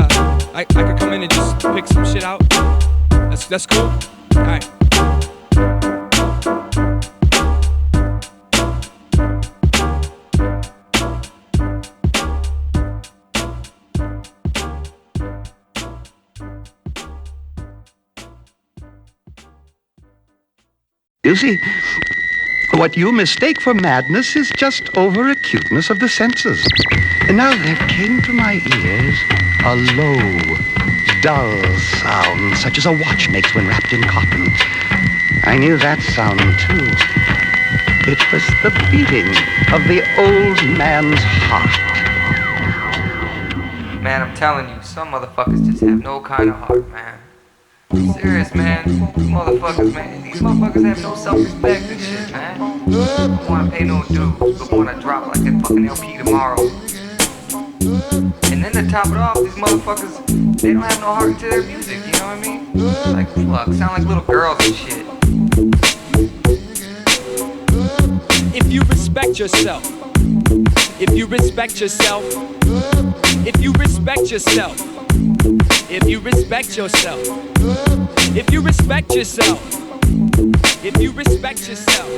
I could come in and just pick some shit out. That's cool. Alright. You see, what you mistake for madness is just over-acuteness of the senses. And now there came to my ears a low, dull sound, such as a watch makes when wrapped in cotton. I knew that sound, too. It was the beating of the old man's heart. Man, I'm telling you, some motherfuckers just have no kind of heart, man. I'm serious, man. These motherfuckers have no self-respect and shit, man. Don't wanna pay no dues, but wanna drop like that fucking LP tomorrow. And then to top it off, these motherfuckers, they don't have no heart to their music, you know what I mean? Like, fuck, sound like little girls and shit. If you respect yourself, if you respect yourself, if you respect yourself, if you respect yourself, if you respect yourself, if you respect yourself,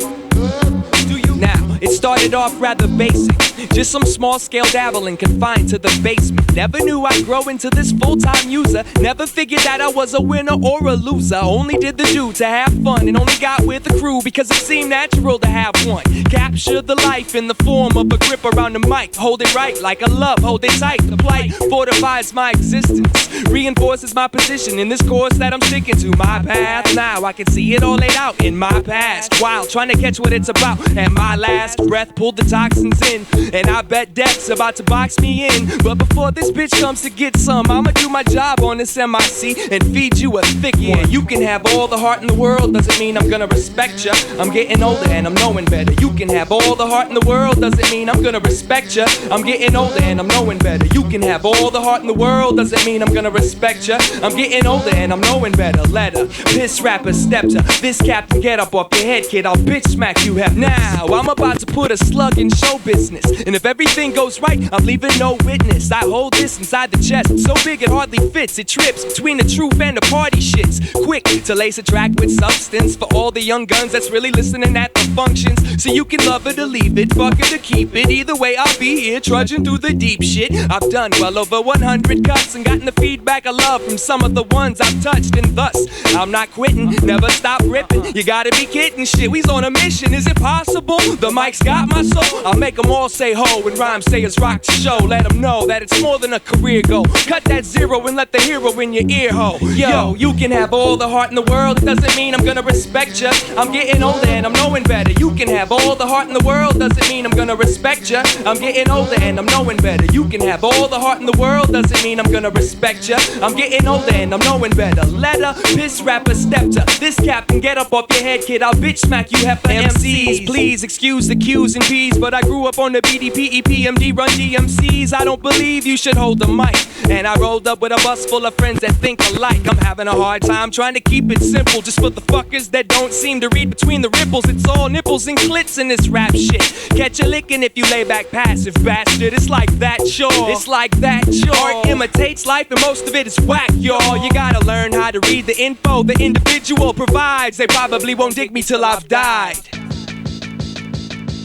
do you Now, it started off rather basic, just some small-scale dabbling confined to the basement. Never knew I'd grow into this full-time user. Never figured that I was a winner or a loser. Only did the do to have fun and only got with the crew because it seemed natural to have one. Capture the life in the form of a grip around the mic. Hold it right like a love, hold it tight. The plight fortifies my existence, reinforces my position in this course that I'm sticking to. My path, now I can see it all laid out in my past, while trying to catch what it's about. And my last breath pulled the toxins in, and I bet death's about to box me in. But before this bitch comes to get some, I'ma do my job on this MIC and feed you a thick one. You can have all the heart in the world, doesn't mean I'm gonna respect ya. I'm getting older and I'm knowing better. You can have all the heart in the world, doesn't mean I'm gonna respect ya. I'm getting older and I'm knowing better. You can have all the heart in the world, doesn't mean I'm gonna respect ya. I'm getting older and I'm knowing better. Letter, this rapper stepped to this captain, get up off your head, kid. I'll bitch smack you half. Now I'm about to put a slug in show business, and if everything goes right, I'm leaving no witness. I hold this inside the chest, so big it hardly fits. It trips between the truth and the party shits. Quick to lace a track with substance for all the young guns that's really listening at the functions. So you can love it or leave it, fuck it or keep it. Either way, I'll be here trudging through the deep shit. I've done well over 100 cuts and gotten the feedback I love from some of the ones I've touched, and thus I'm not quitting, never stop ripping. You gotta be kidding, shit, we's on a mission. Is it possible? The mic's got my soul. I'll make them all say ho when rhymes say it's rock to show. Let them know that it's more than a career goal. Cut that zero and let the hero in your ear hole. Yo, you can have all the heart in the world, it doesn't mean I'm gonna respect ya. I'm getting older and I'm knowing better. You can have all the heart in the world, doesn't mean I'm gonna respect ya. I'm getting older and I'm knowing better. You can have all the heart in the world, doesn't mean I'm gonna respect ya. I'm getting older and I'm knowing better. Letter, piss rapper, step to this captain, get up off your head, kid. I'll bitch smack you heifer MCs. Please excuse the Q's and P's, but I grew up on the BDP, EPMD, Run DMCs. I don't believe you should hold the mic, and I rolled up with a bus full of friends that think alike. I'm having a hard time trying to keep it simple, just for the fuckers that don't seem to read between the ripples. It's all nipples and clits in this rap shit. Catch a lickin' if you lay back passive, bastard. It's like that, sure. It's like that, sure. Art imitates life and most of it is whack, y'all. You gotta learn how to read the info the individual provides. They probably won't dig me till I've died.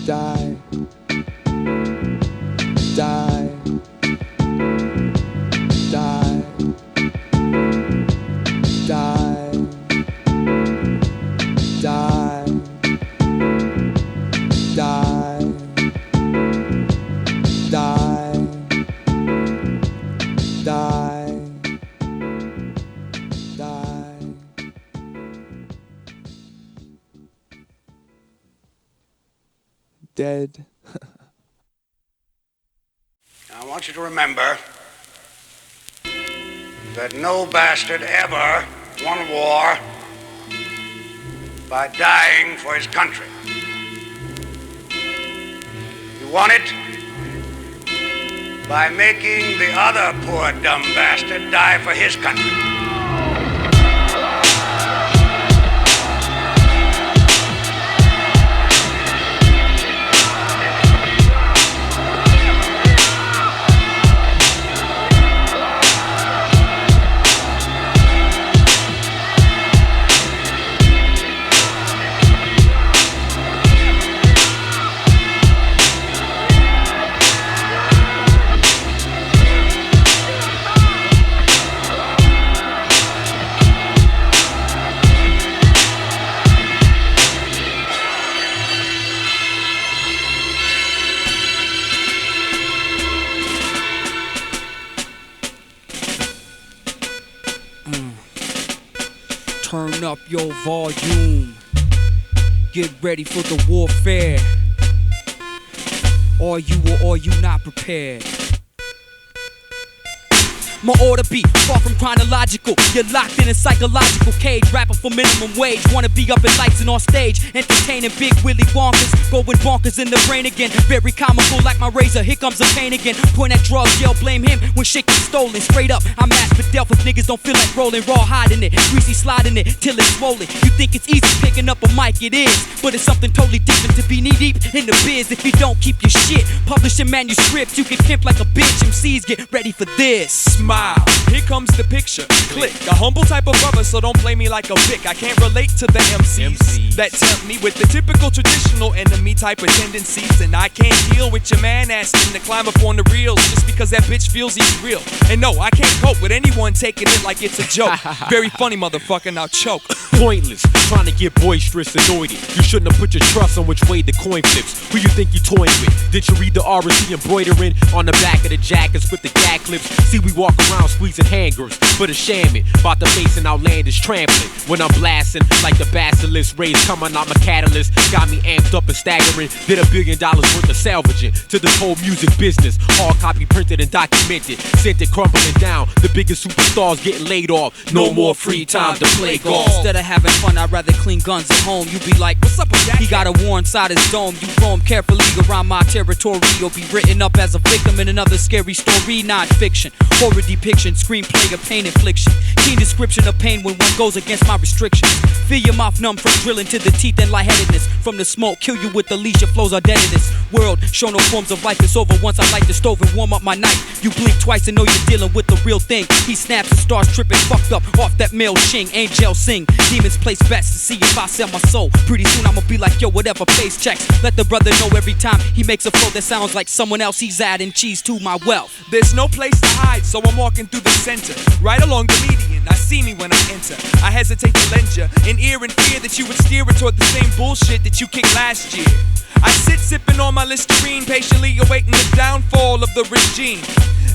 Die. Die. Die. Die. Die. Die. Die. Die. Die. Dead. I want you to remember that no bastard ever won a war by dying for his country. He won it by making the other poor dumb bastard die for his country. Turn up your volume. Get ready for the warfare. Are you or are you not prepared? My order be far from chronological. You're locked in a psychological cage. Rapping for minimum wage. Wanna be up in lights and on stage. Entertaining big Willy Wonkers. Going bonkers in the brain again. Very comical like my razor. Here comes the pain again. Point at drugs, yell, blame him when shit gets stolen. Straight up, I'm asked for death if niggas don't feel like rolling. Raw hiding it, greasy sliding it till it's swollen. You think it's easy picking up a mic, it is. But it's something totally different to be knee deep in the biz. If you don't keep your shit publishing manuscripts, you get pimped like a bitch. MCs get ready for this. Meanwhile, here comes the picture. Click, a humble type of brother, so don't play me like a Vic. I can't relate to the MCs that tempt me with the typical traditional enemy type of tendencies. And I can't deal with your man asking to climb up on the reels just because that bitch feels he's real. And no, I can't cope with anyone taking it like it's a joke. Very funny, motherfucker, now choke. Pointless, trying to get boisterous, annoyed. You shouldn't have put your trust on which way the coin flips. Who you think you toying with? Did you read the RC embroidering on the back of the jackets with the gag clips? See, we walk around squeezing hangers for the shaman, about to face an outlandish trampling. When I'm blasting like the basilisk rays coming out my catalyst, got me amped up and staggering. Did $1 billion worth of salvaging to this whole music business. Hard copy printed and documented, sent it crumbling down. The biggest superstars getting laid off. No more free time to play golf. Instead of having fun, I'd rather clean guns at home. You be like, what's up with that? He got a war inside his dome. You roam carefully around my territory. You'll be written up as a victim in another scary story. Non-fiction, horror depiction, screenplay of pain infliction. Keen description of pain when one goes against my restrictions. Feel your mouth numb from drilling to the teeth and lightheadedness. From the smoke, kill you with the leash. Your flows are dead in this world. Show no forms of life. It's over once I light the stove and warm up my knife. You blink twice and know you're dealing with the real thing. He snaps and starts tripping, fucked up off that male ching. Angels sing, demons place bets to see if I sell my soul. Pretty soon I'ma be like, yo, whatever pays checks. Let the brother know every time he makes a flow that sounds like someone else. He's adding cheese to my wealth. There's no place to hide, so I'm walking through the center, right along the median. I see me when I enter. I hesitate to lend you an ear in fear that you would steer it toward the same bullshit that you kicked last year. I sit sipping on my Listerine, patiently awaiting the downfall of the regime.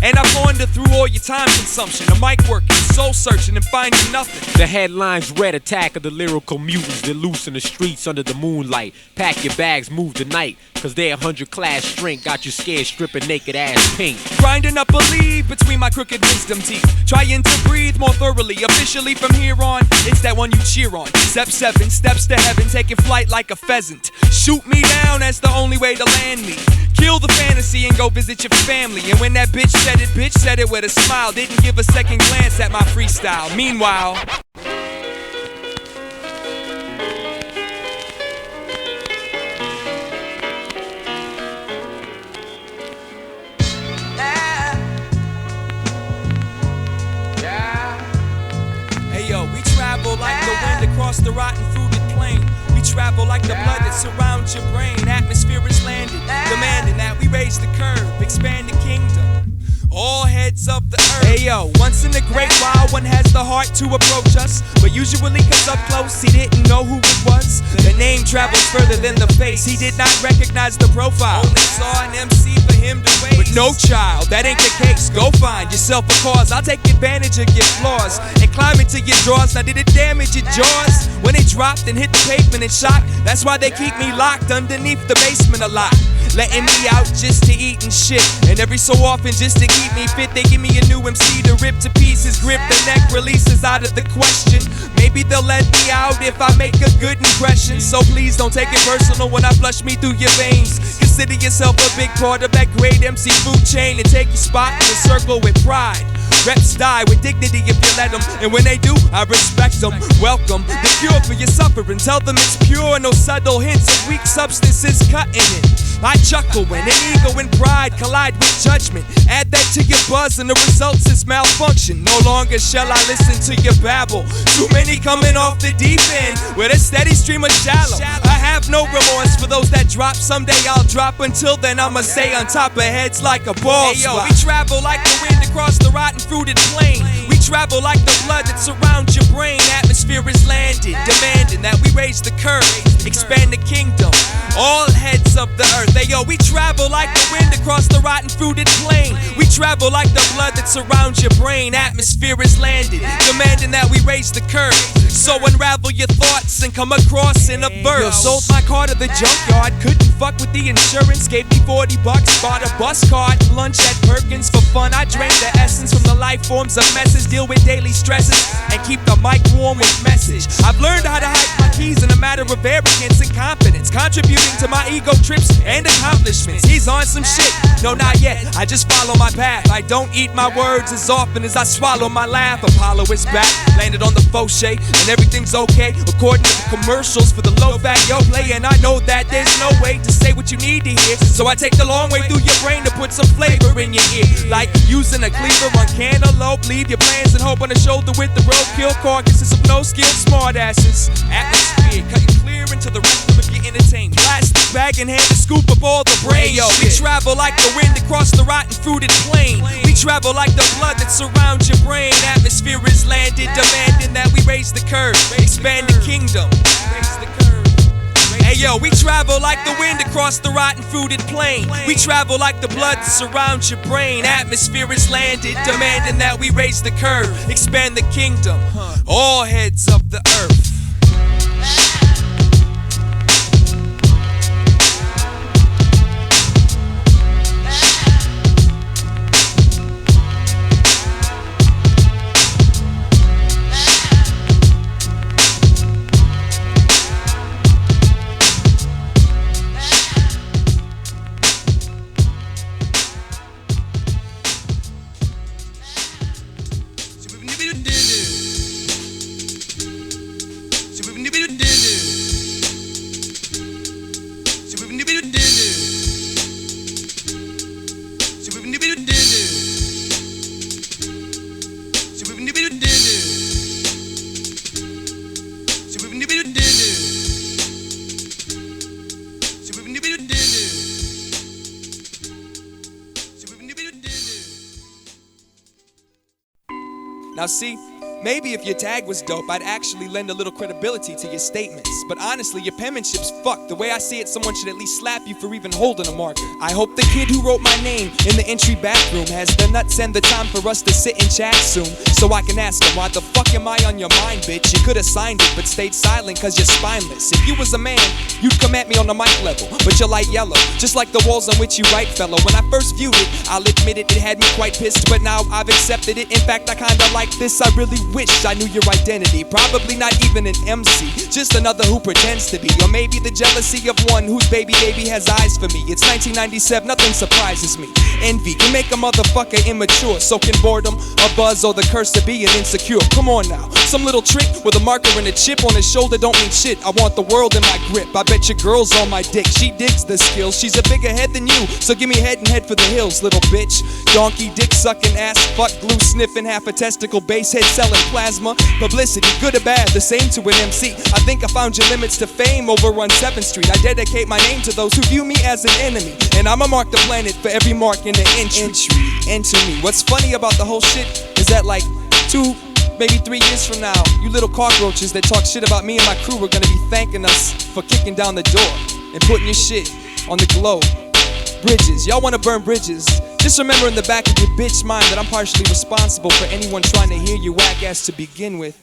And I wander through all your time consumption, a mic working, soul searching and finding nothing. The headlines read: attack of the lyrical mutants that loose in the streets under the moonlight. Pack your bags, move tonight, cause their 100 class strength got you scared stripping naked ass pink. Grinding up a lead between my crooked wisdom teeth, trying to breathe more thoroughly. Officially from here on, it's that one you cheer on. Se7en, steps to heaven, taking flight like a pheasant. Shoot me down, that's the only way to land me. Kill the fantasy and go visit your family. And when that bitch said it with a smile. Didn't give a second glance at my freestyle. Meanwhile, hey yo, we travel like the wind across the rotten fruited plain. We travel like the blood that surrounds your brain. Atmosphere is landed, demanding that we raise the curve, expand the kingdom. All heads of the earth. Hey yo, once in a great while one has the heart to approach us, but usually cause up close he didn't know who it was. The name travels further than the face. He did not recognize the profile, only saw an MC for him to waste. But no child, that ain't the case. Go find yourself a cause. I'll take advantage of your flaws and climb into your drawers. Now did it damage your jaws when it dropped and hit the pavement and shocked? That's why they keep me locked underneath the basement a lot, letting me out just to eat and shit. And every so often just to keep me fit, they give me a new MC to rip to pieces. Grip the neck, releases out of the question. Maybe they'll let me out if I make a good impression. So please don't take it personal when I flush me through your veins. Consider yourself a big part of that great MC food chain and take your spot in the circle with pride. Reps die with dignity if you let them, and when they do, I respect them. Welcome the cure for your suffering. Tell them it's pure, no subtle hints of weak substances cutting it. I chuckle when an ego and pride collide with judgment. Add that to your buzz and the results is malfunction. No longer shall I listen to your babble. Too many coming off the deep end with a steady stream of shallow. I have no remorse for those that drop. Someday I'll drop. Until then I'ma stay on top of heads like a ball. Hey yo, we travel like the wind across the rotten fruited plain. We travel like the blood that surrounds your brain. Atmosphere is landed, demanding that we raise the curve, expand the kingdom. All heads of the earth. Hey yo, we travel like the wind across the rotten fruited plain. We travel like the blood that surrounds your brain. Atmosphere is landed, demanding that we raise the curve. So unravel your thoughts and come across in a verse. Yo, sold my car to the junkyard, couldn't fuck with the insurance. Gave me $40, bought a bus card, lunch at Perkins for fun. I drank the essence from the life forms of message. Deal with daily stresses and keep the mic warm with message. I've learned how to hype my keys in a matter of arrogance and confidence, contributing to my ego trips and accomplishments. He's on some shit, no not yet, I just follow my path. I don't eat my words as often as I swallow my laugh. Apollo is back, landed on the fauché, and everything's okay according to the commercials for the low-fat yo play. And I know that there's no way to say what you need to hear, so I take the long way through your brain to put some flavor in your ear, like using a cleaver on cantaloupe. Leave your plans and hope on the shoulder with the roadkill carcasses of no skill smart asses. Atmosphere cutting clear into the rhythm if you're entertained. Plastic bag in hand to scoop up all the brain. We travel like the wind across the rotten fruited plain. We travel like the blood that surrounds your brain. Atmosphere is landed, demanding that we raise the curve, expand the kingdom. Hey yo, we travel like the wind across the rotten fruited plain. We travel like the blood that surrounds your brain. Atmosphere is landed, demanding that we raise the curve, expand the kingdom. All heads of the earth. Now see, maybe if your tag was dope, I'd actually lend a little credibility to your statements. But honestly, your penmanship's fucked. The way I see it, someone should at least slap you for even holding a marker. I hope the kid who wrote my name in the entry bathroom has the nuts and the time for us to sit and chat soon, so I can ask him, why the fuck am I on your mind, bitch? You could've signed it, but stayed silent cause you're spineless. If you was a man, you'd come at me on the mic level, but you're light yellow, just like the walls on which you write, fellow. When I first viewed it, I'll admit it, it had me quite pissed, but now I've accepted it. In fact, I kinda like this. I really wish I knew your identity. Probably not even an MC, just another who pretends to be. Or maybe the jealousy of one whose baby has eyes for me. It's 1997, nothing surprises me. Envy can make a motherfucker immature, so can boredom, a buzz, or the curse of being insecure. Come on now, some little trick with a marker and a chip on his shoulder don't mean shit. I want the world in my grip. I bet your girl's on my dick. She digs the skills. She's a bigger head than you, so give me head and head for the hills, little bitch. Donkey dick sucking ass, fuck glue sniffing, half a testicle, base head selling plasma. Publicity, good or bad, the same to an MC. I think I found your limits to fame over on 7th Street. I dedicate my name to those who view me as an enemy, and I'ma mark the planet for every mark in the entry. Enter me. What's funny about the whole shit is that like 2, maybe 3 years from now, you little cockroaches that talk shit about me and my crew are gonna be thanking us for kicking down the door and putting your shit on the globe. Bridges, y'all wanna burn bridges? Just remember in the back of your bitch mind that I'm partially responsible for anyone trying to hear your whack ass to begin with.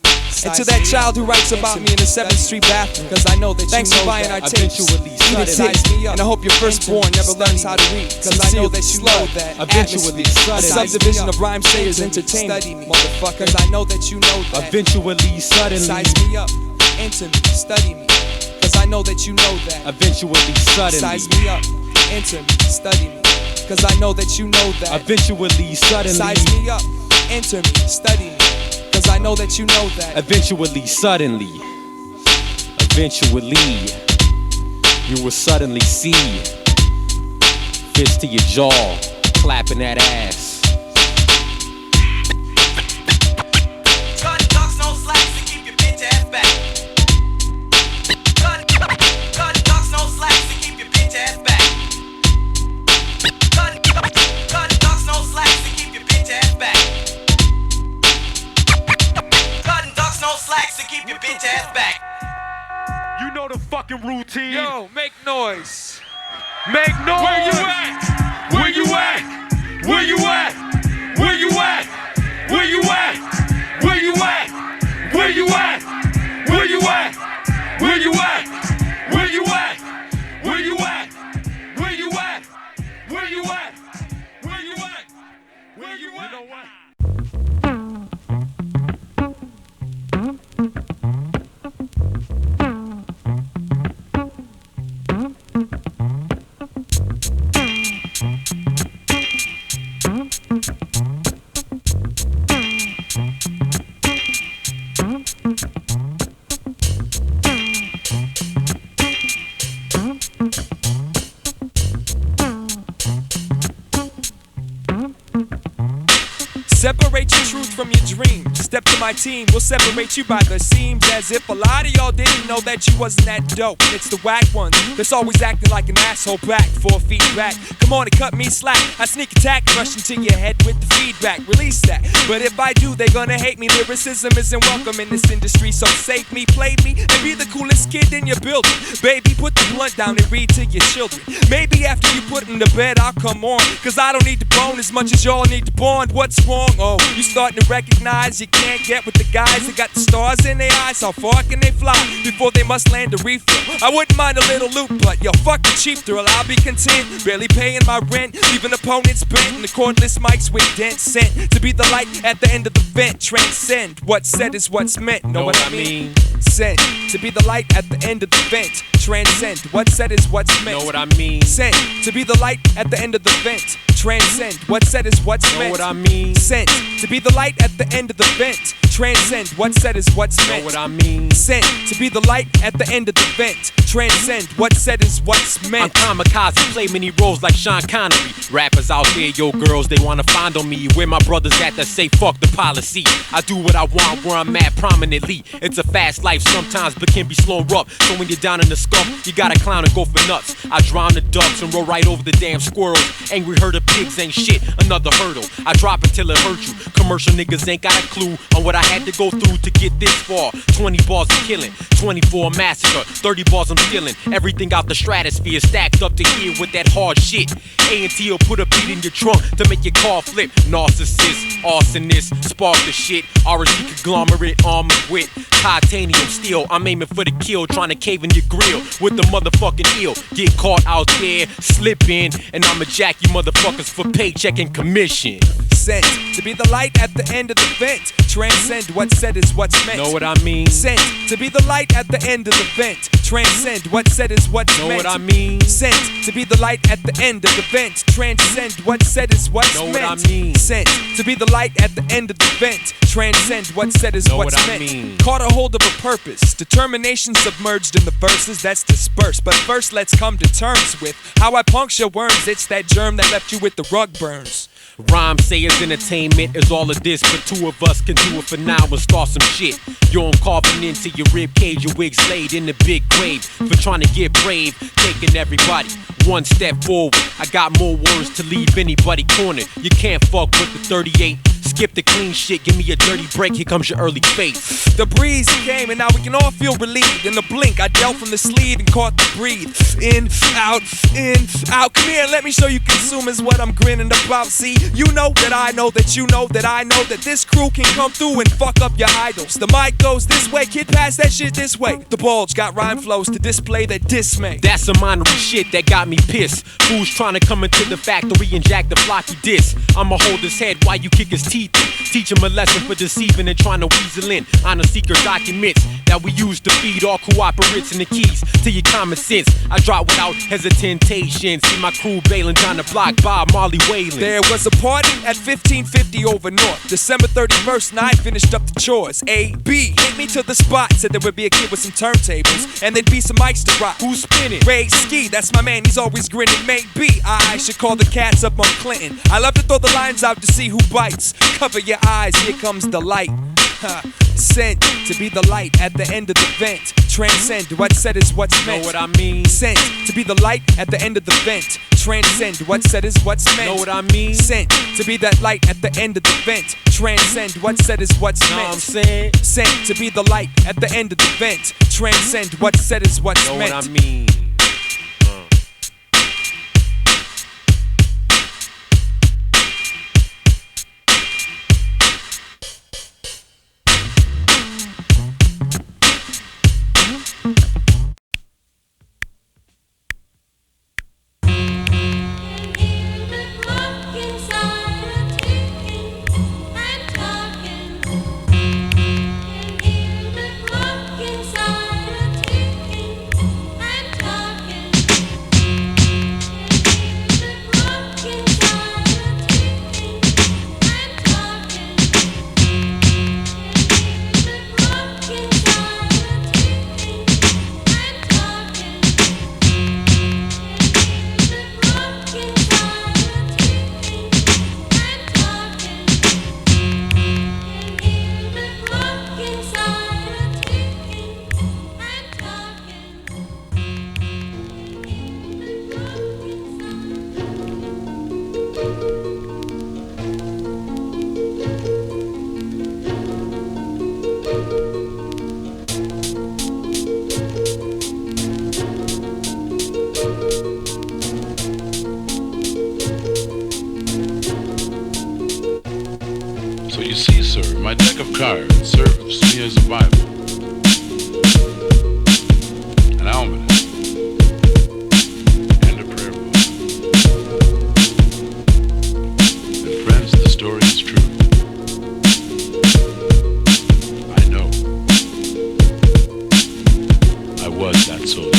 And to that child who writes about me in the 7th Street bathroom, cause I know that thanks for buying our tapes. Eat it size me up. And I hope your firstborn never learns how to read, cause I know that you know that. Eventually, a subdivision of rhyme sayers entertainment, study me, motherfucker. Cause I know that you know that. Eventually, suddenly, size me up, enter me, study me, cause I know that you know that. Eventually, suddenly, size me up, enter me, study me, cause I know that you know that. Eventually, suddenly, size me up, enter me, study me, cause I know that you know that. Eventually, suddenly, you will suddenly see fist to your jaw, clapping that ass. You know the fucking routine. Yo, make noise. Make noise. Where you at? Where you at? Where you at? Where you at? Where you at? Where you at? Where you at? Where you at? Where you at? Where you at? Where you at? Where you at? Where you at? Where you at? Where you at? You know what? Separate your truth from your dream. Step to my team, we'll separate you by the seams. As if a lot of y'all didn't know that you wasn't that dope. It's the whack ones that's always acting like an asshole back. 4 feet back, come on and cut me slack. I sneak attack, rush into your head with the feedback. Release that, but if I do, they gonna hate me. Lyricism isn't welcome in this industry, so save me, play me, and be the coolest kid in your building. Baby, put the blunt down and read to your children. Maybe after you put in the bed, I'll come on, cause I don't need to bone as much as y'all need to bond. What's wrong? Oh, you starting to recognize you can't get with the guys that got the stars in their eyes. How far can they fly before they must land a refill? I wouldn't mind a little loot, but yo, fuck the cheap thrill. I'll be content, barely paying my rent, leaving opponents bent in the cordless mics with dents sent to be the light at the end of the vent. Transcend what's said is what's meant. Know what I mean? Sent to be the light at the end of the vent. Transcend what's said is what's meant. Know what I mean? Sent to be the light at the end of the vent. Transcend what's said is what's meant. Know what I mean? Sent to be the light at the end of the vent. Transcend what's said is what's meant. Know what I mean? Sent to be the light at the end of the vent. Transcend what's said is what's meant. I'm kamikaze, play many roles like Sean Connery. Rappers out there, yo girls, they wanna find on me. Where my brothers at that say fuck the policy. I do what I want where I'm at prominently. It's a fast life sometimes, but can be slow up. So when you're down in the scuff, you gotta clown and go for nuts. I drown the ducks and roll right over the damn squirrels. Angry herd of pigs ain't shit, another hurdle. I drop it till it hurt you. Commercial niggas ain't got a clue on what I had to go through to get this far. 20 bars of killing, 24 massacre, 30 bars I'm stealing. Everything out the stratosphere stacked up to here with that hard shit. A&T will put a beat in your trunk to make your car flip. Narcissist, arsonist, spark the shit. RSG conglomerate, armored with titanium steel. I'm aiming for the kill, trying to cave in your grill with the motherfucking eel. Get caught out there, slipping, and I'ma jack you motherfuckers for paycheck and commission. Sent to be the light at the end of the vent. Transcend what's said is what's meant. Know what I mean? Sent to be the light at the end of the vent. Transcend what's said is what's know meant. Know what I mean? Sent to be the light at the end of the vent. Transcend what's said is what's know meant. What I mean? Sent to be the light at the end of the vent. Transcend what's said is know what's what meant. I mean? Caught a hold of a purpose. Determination submerged in the verses that's dispersed. But first let's come to terms with how I puncture worms. It's that germ that left you with the rug burns. Rhyme sayers entertainment is all of this, but two of us can do it for now and start some shit. You're carving into your rib cage, your wig's laid in the big grave for trying to get brave, taking everybody one step forward. I got more words to leave anybody cornered. You can't fuck with the 38. Skip the clean shit, give me a dirty break. Here comes your early fate. The breeze came and now we can all feel relieved. In the blink, I dealt from the sleeve and caught the breathe. In, out, come here, let me show you consumers what I'm grinning about. See, you know that I know that you know that I know that this crew can come through and fuck up your idols. The mic goes this way, kid, pass that shit this way. The bulge got rhyme flows to display their dismay. That's some minery shit that got me pissed. Fools trying to come into the factory and jack the flocky disc. I'ma hold his head while you kick his teeth in. Teach him a lesson for deceiving and trying to weasel in. Honor seeker documents that we use to feed all cooperates and the keys to your common sense. I drop without hesitation. See my crew bailing down the block, Bob Marley wailing. There was a party at 1550 over north. December 31st, and I finished up the chores. A.B. hit me to the spot, said there would be a kid with some turntables, and there'd be some mics to rock. Who's spinning? Ray Ski, that's my man, he's always grinning. Maybe I should call the cats up on Clinton. I love to throw the lines out to see who bites. Cover your eyes, here comes the light. Sent to be the light at the end of the vent. Transcend what's said is what's meant. Know what I mean? Sent to be the light at the end of the vent. Transcend what's said is what's meant. Know what I mean? Sent to be that light at the end of the vent. Transcend what's said is what's meant. Know what I'm saying? Sent to be the light at the end of the vent. Transcend what's said is what's know meant. Know what I mean? serves me as a Bible, an almanac, and a prayer book. And friends, the story is true. I know. I was that soldier.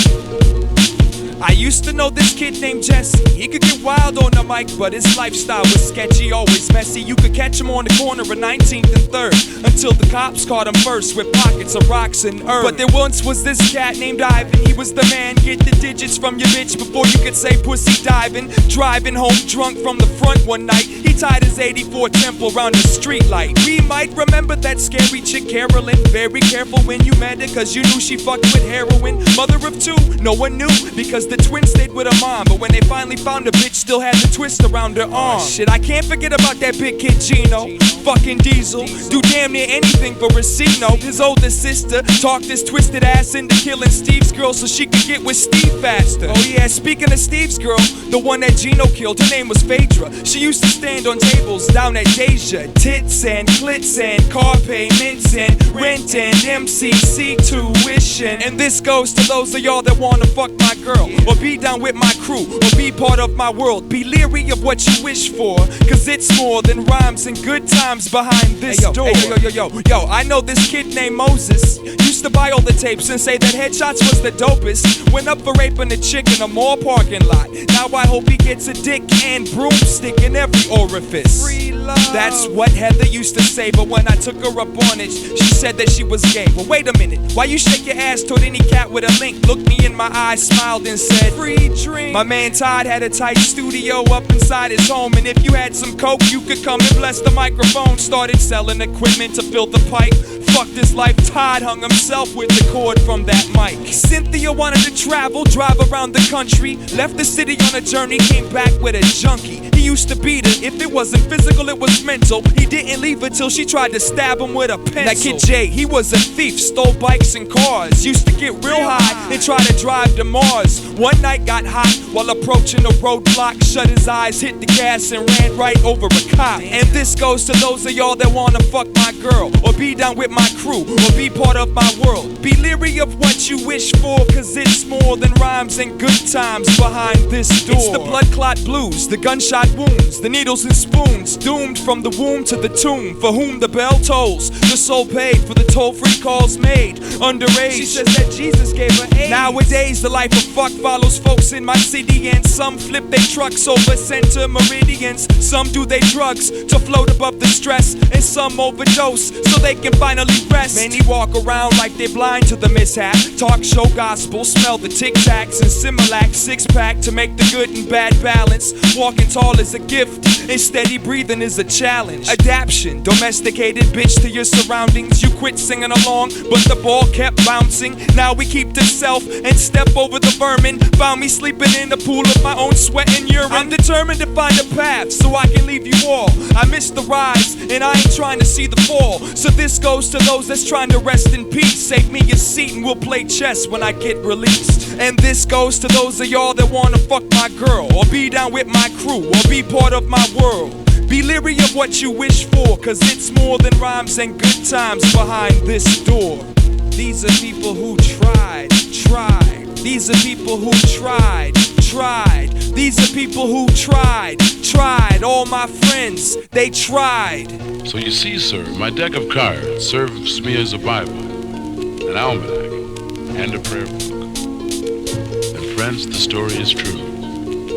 I used to know this kid named Jesse. He could get wild on the mic, but his lifestyle was sketchy, always messy. You could catch him on the corner of 19th and 3rd until the cops caught him first with pockets of rocks and earth. But there once was this cat named Ivan. He was the man. Get the digits from your bitch before you could say pussy diving. Driving home drunk from the front one night, he tied his 84 Temple round the street light. We might remember that scary chick Carolyn. Very careful when you met her, cause you knew she fucked with heroin. Mother of 2, no one knew because the twin stayed with her mom. But when they finally found her, bitch still had the twist around her arm. Shit, I can't forget about that big kid Gino. Fucking Diesel, do damn near anything for Racino. His older sister talked his twisted ass into killing Steve's girl so she could get with Steve faster. Oh yeah, speaking of Steve's girl, the one that Gino killed, her name was Phaedra. She used to stand on tables down at Deja. Tits and clits and car payments and rent and MCC tuition. And this goes to those of y'all that wanna fuck my girl, or be down with my crew, or be part of my world. Be leery of what you wish for, cause it's more than rhymes and good times behind this door. Hey, yo, I know this kid named Moses. Used to buy all the tapes and say that Headshots was the dopest. Went up for raping a chick in a mall parking lot. Now I hope he gets a dick and broomstick in every orifice. Free love. That's what Heather used to say, but when I took her up on it, she said that she was gay. Well, wait a minute, why you shake your ass toward any cat with a link? Looked me in my eyes, smiled and said, free drink. My man Todd had a tight studio up inside his home, and if you had some coke, you could come and bless the microphone. Started selling equipment to fill the pipe. Fucked his life, Todd hung himself with the cord from that mic. Cynthia wanted to travel, drive around the country. Left the city on a journey, came back with a junkie. He used to beat her, if it wasn't physical, it was mental. He didn't leave her till she tried to stab him with a pencil. That kid Jay, he was a thief, stole bikes and cars. Used to get real high and try to drive to Mars. One night got hot while approaching a roadblock. Shut his eyes, hit the gas and ran right over a cop. And this goes to those of y'all that wanna fuck my girl, or be down with my crew, or be part of my world. Be leery of what you wish for, cause it's more than rhymes and good times behind this door. It's the blood clot blues, the gunshot wounds, the needles and spoons, doomed from the womb to the tomb. For whom the bell tolls, the soul paid for the toll-free calls made. Underage, she says that Jesus gave her AIDS. Nowadays, the life of fuck follows folks in my city, and some flip their trucks over center meridians. Some do their drugs to float above the stress, and some overdose so they can finally rest. Many walk around like they're blind to the mishap. Talk show gospel, smell the Tic Tacs and Similac. Six-pack to make the good and bad balance. Walking tall is a gift, and steady breathing is a challenge. Adaption, domesticated bitch to your surroundings. You quit singing along, but the ball kept bouncing. Now we keep to self and step over the vermin. Found me sleeping in the pool of my own sweat and urine. I'm determined to find a path so I can leave you all. I missed the rise, and I ain't trying to see the fall. So this goes to those that's trying to rest in peace. Save me a seat and we'll play chess when I get released. And this goes to those of y'all that wanna fuck my girl, or be down with my crew, or be part of my world. Be leery of what you wish for, cause it's more than rhymes and good times behind this door. These are people who tried. These are people who tried. These are people who tried. All my friends, they tried. So you see, sir, my deck of cards serves me as a Bible, an almanac, and a prayer book. And friends, the story is true.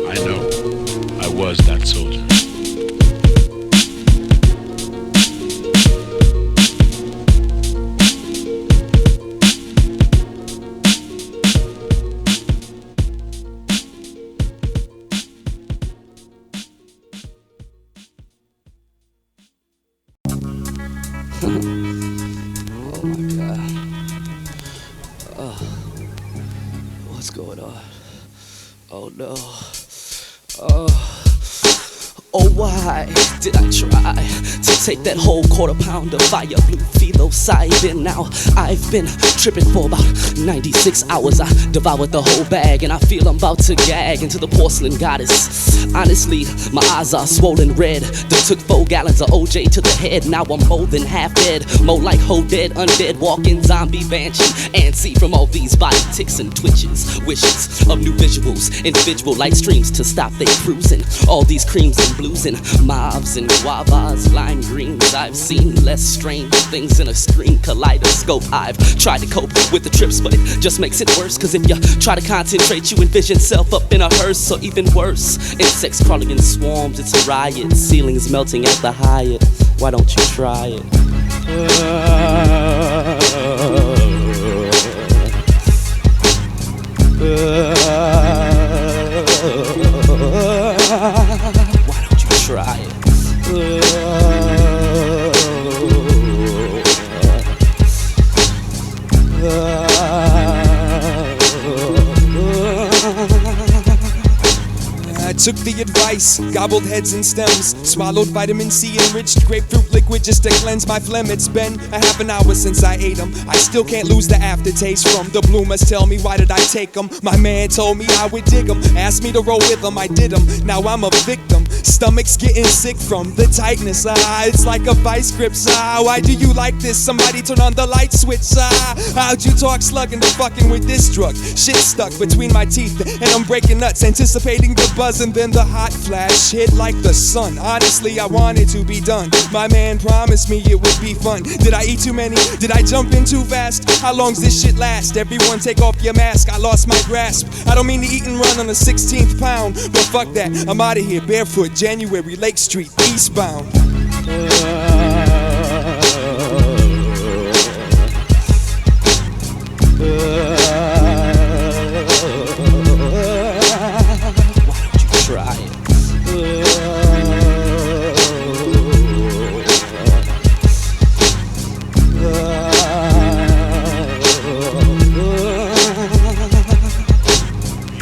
I know. I was that soldier. Oh my God. Oh. What's going on? Oh no. Oh. Oh, why did I try to take that whole quarter pound of fire blue philo side? And now I've been tripping for about 96 hours. I devoured the whole bag and I feel I'm about to gag into the porcelain goddess. Honestly, my eyes are swollen red. They took 4 gallons of OJ to the head. Now I'm more than half dead, more like whole dead, undead, walking zombie banshee. Antsy from all these body ticks and twitches, wishes of new visuals, individual light streams to stop they cruising. All these creams and blues and mauves and guavas, lime greens. I've seen less strange things in a screen kaleidoscope. I've tried to cope with the trips, but it just makes it worse. Cause if you try to concentrate, you envision self up in a hearse. Or even worse, insects crawling in swarms. It's a riot, ceilings melting at the Hyatt. Why don't you try it? Why don't you try it? I took the advice, gobbled heads and stems, swallowed vitamin C enriched grapefruit liquid just to cleanse my phlegm. It's been a half an hour since I ate them. I still can't lose the aftertaste from the bloomers. Tell me, why did I take them? My man told me I would dig them, asked me to roll with them, I did them. Now I'm a victim, stomach's getting sick from the tightness. It's like a vice grip. Why do you like this? Somebody turn on the light switch. How'd you talk slugging to fucking with this drug? Shit stuck between my teeth and I'm breaking nuts, anticipating the buzz. And then the hot flash hit like the sun. Honestly, I wanted to be done. My man promised me it would be fun. Did I eat too many? Did I jump in too fast? How long's this shit last? Everyone take off your mask. I lost my grasp. I don't mean to eat and run on the 16th pound, but fuck that. I'm out of here barefoot. January, Lake Street, eastbound. Try it.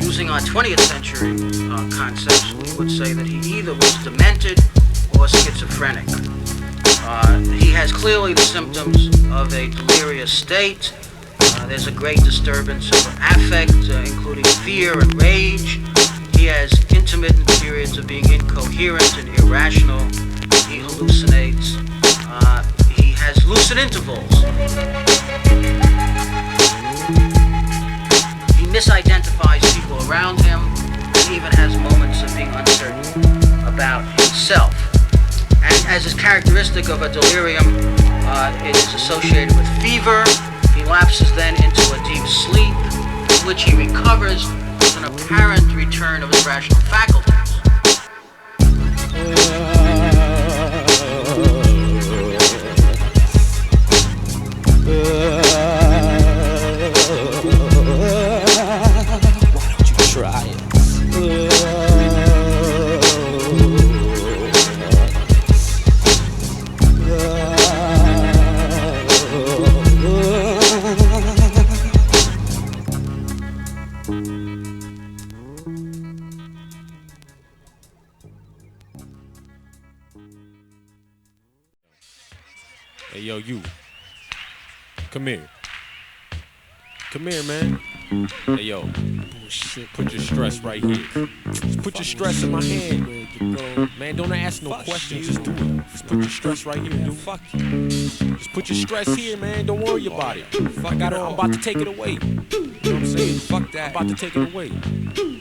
Using our 20th century concepts, we would say that he either was demented or schizophrenic. He has clearly the symptoms of a delirious state. There's a great disturbance of affect, including fear and rage. He has intermittent periods of being incoherent and irrational. He hallucinates. He has lucid intervals. He misidentifies people around him and even has moments of being uncertain about himself. And as is characteristic of a delirium, it is associated with fever. He lapses then into a deep sleep, in which he recovers with an apparent return of his rational faculties. Why don't you try it? Hey, yo, you. Come here. Come here, man. Hey, yo. Bullshit. Put your stress right here. Just put your stress in my hand. Man, don't ask no questions. Just do it. Just put your stress right here, dude. Fuck you. Just put your stress here, man. Don't worry about it. I'm about to take it away. You know what I'm saying? Fuck that. I'm about to take it away.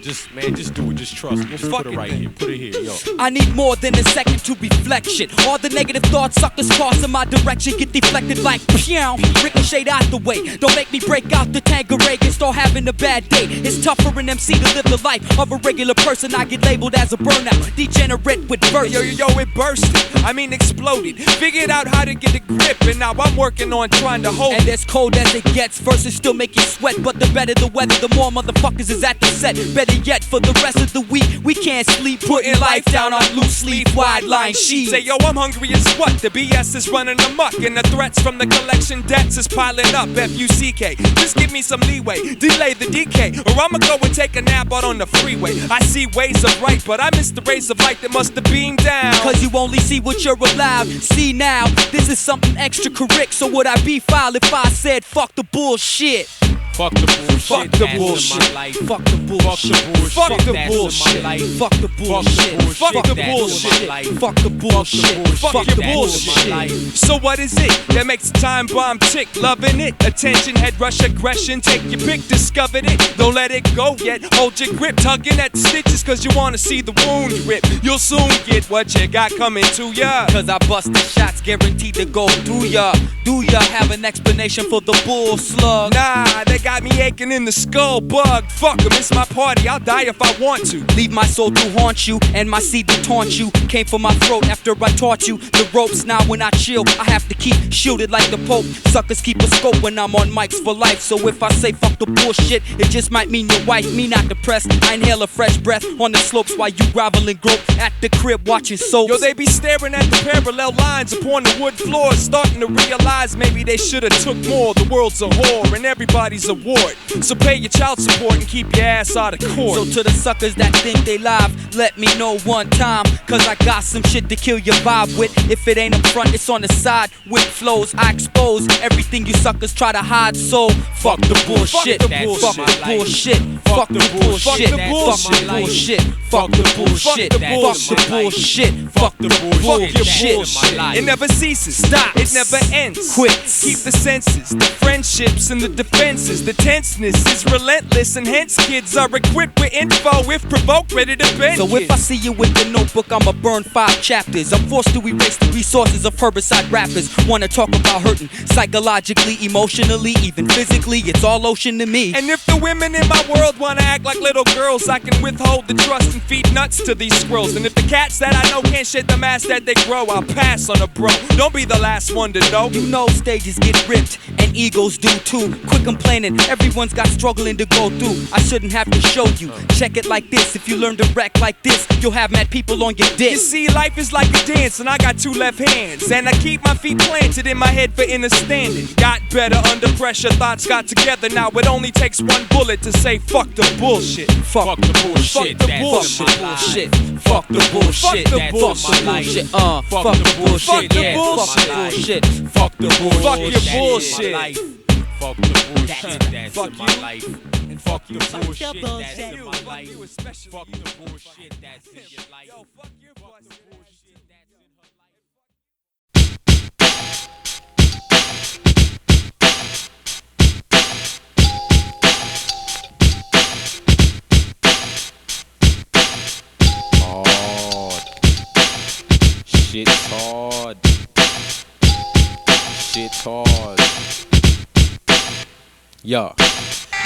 Just do it. Just trust me. Just put it right here. Put it here, yo. I need more than a second to reflection. All the negative thoughts suckers cross in my direction get deflected like pew. Ricochet out the way. Don't make me break out the Tanqueray and start having a bad day. It's tough for an MC to live the life of a regular person. I get labeled as a burnout, degenerate with burst. Yo, it bursted. I mean exploded. Figured out how to get a grip, and now I'm working on trying to hold. And as cold as it gets, verses still make you sweat, but the better the weather, the more motherfuckers is at the set. Better yet, for the rest of the week, we can't sleep, putting life down on loose sleeve, wide line sheets. Say, yo, I'm hungry as what? The BS is running amok, and the threats from the collection debts is piling up. F-U-C-K, just give me some leeway, delay the decay, or I'ma go and take a nap out on the freeway. I see ways of right, but I missed the rays of light that must have beamed down. Cause you only see what you're allowed. See now, this is something extra correct. So would I be foul if I said fuck the bullshit? Fuck the bullshit. Fuck the bullshit. Fuck the bullshit. Fuck the bullshit. Fuck the bullshit. Fuck the bullshit. Fuck the bullshit. Fuck the bullshit. So what is it that makes a time bomb tick? Loving it. Attention, head rush, aggression. Take your pick, discovered it. Don't let it go yet. Hold your grip, tugging at the stitches, cause you wanna see the wound rip. You'll soon get what you got coming to ya. Cause I bust the shots guaranteed to go through ya. Do ya have an explanation for the bull slug? Nah, they got me aching in the skull bug. Fuck 'em, it's my party, I'll die if I want to. Leave my soul to haunt you, and my seed to taunt you. Came from my throat after I taught you the ropes. Now when I chill, I have to keep shielded like the Pope. Suckers keep a scope when I'm on mics for life. So if I say fuck the bullshit, it just might mean your wife. Me not depressed, I inhale a fresh breath on the slopes while you grovel and grope at the crib watching soaps. Yo, they be staring at the parallel lines upon the wood floors, starting to realize maybe they should've took more. The world's a whore and everybody's a ward. So pay your child support and keep your ass out of court. So to the suckers that think they live, let me know one time, cause I got some shit to kill your vibe with. If it ain't up front, it's on the side. With flows, I expose everything you suckers try to hide. So fuck the bullshit. Fuck the bullshit. Fuck the bullshit. Fuck the bullshit. Fuck the bullshit. Fuck the bullshit. Fuck the bullshit. It never ceases. Stop. It never ends. Quits. Keep the senses, the friendships and the defenses. The tenseness is relentless, and hence kids are equipped with info if provoked, ready to bend. So if I see you with the notebook, I'ma burn 5 chapters. I'm forced to erase the resources of herbicide rappers. Wanna talk about hurting psychologically, emotionally, even physically. It's all ocean to me. And if the women in my world wanna act like little girls, I can withhold the trust and feed nuts to these squirrels. And if the cats that I know can't shed the mask that they grow, I'll pass on a bro. Don't be the last one to know. You know stages get ripped and egos do too. Quit complaining, everyone's got struggling to go through. I shouldn't have to show you. Check it like this. If you learn to wreck like this, you'll have mad people on your dick. You see, life is like a dance, and I got 2 left hands, and I keep my feet planted in my head for understanding. Got better under pressure, thoughts got together. Now it only takes 1 bullet to say fuck the bullshit. Fuck the bullshit. Fuck the bullshit. Fuck the bullshit. Fuck the bullshit. Fuck the bullshit. Fuck the bullshit. Fuck the bullshit. Fuck your bullshit. Fuck the bullshit. That's Fuck my you. life. And fuck the bullshit. That's in my life. Fuck the bullshit. That's in your life. Yo, fuck your bullshit. That's in her Shit's hard. Shit's hard. Yeah.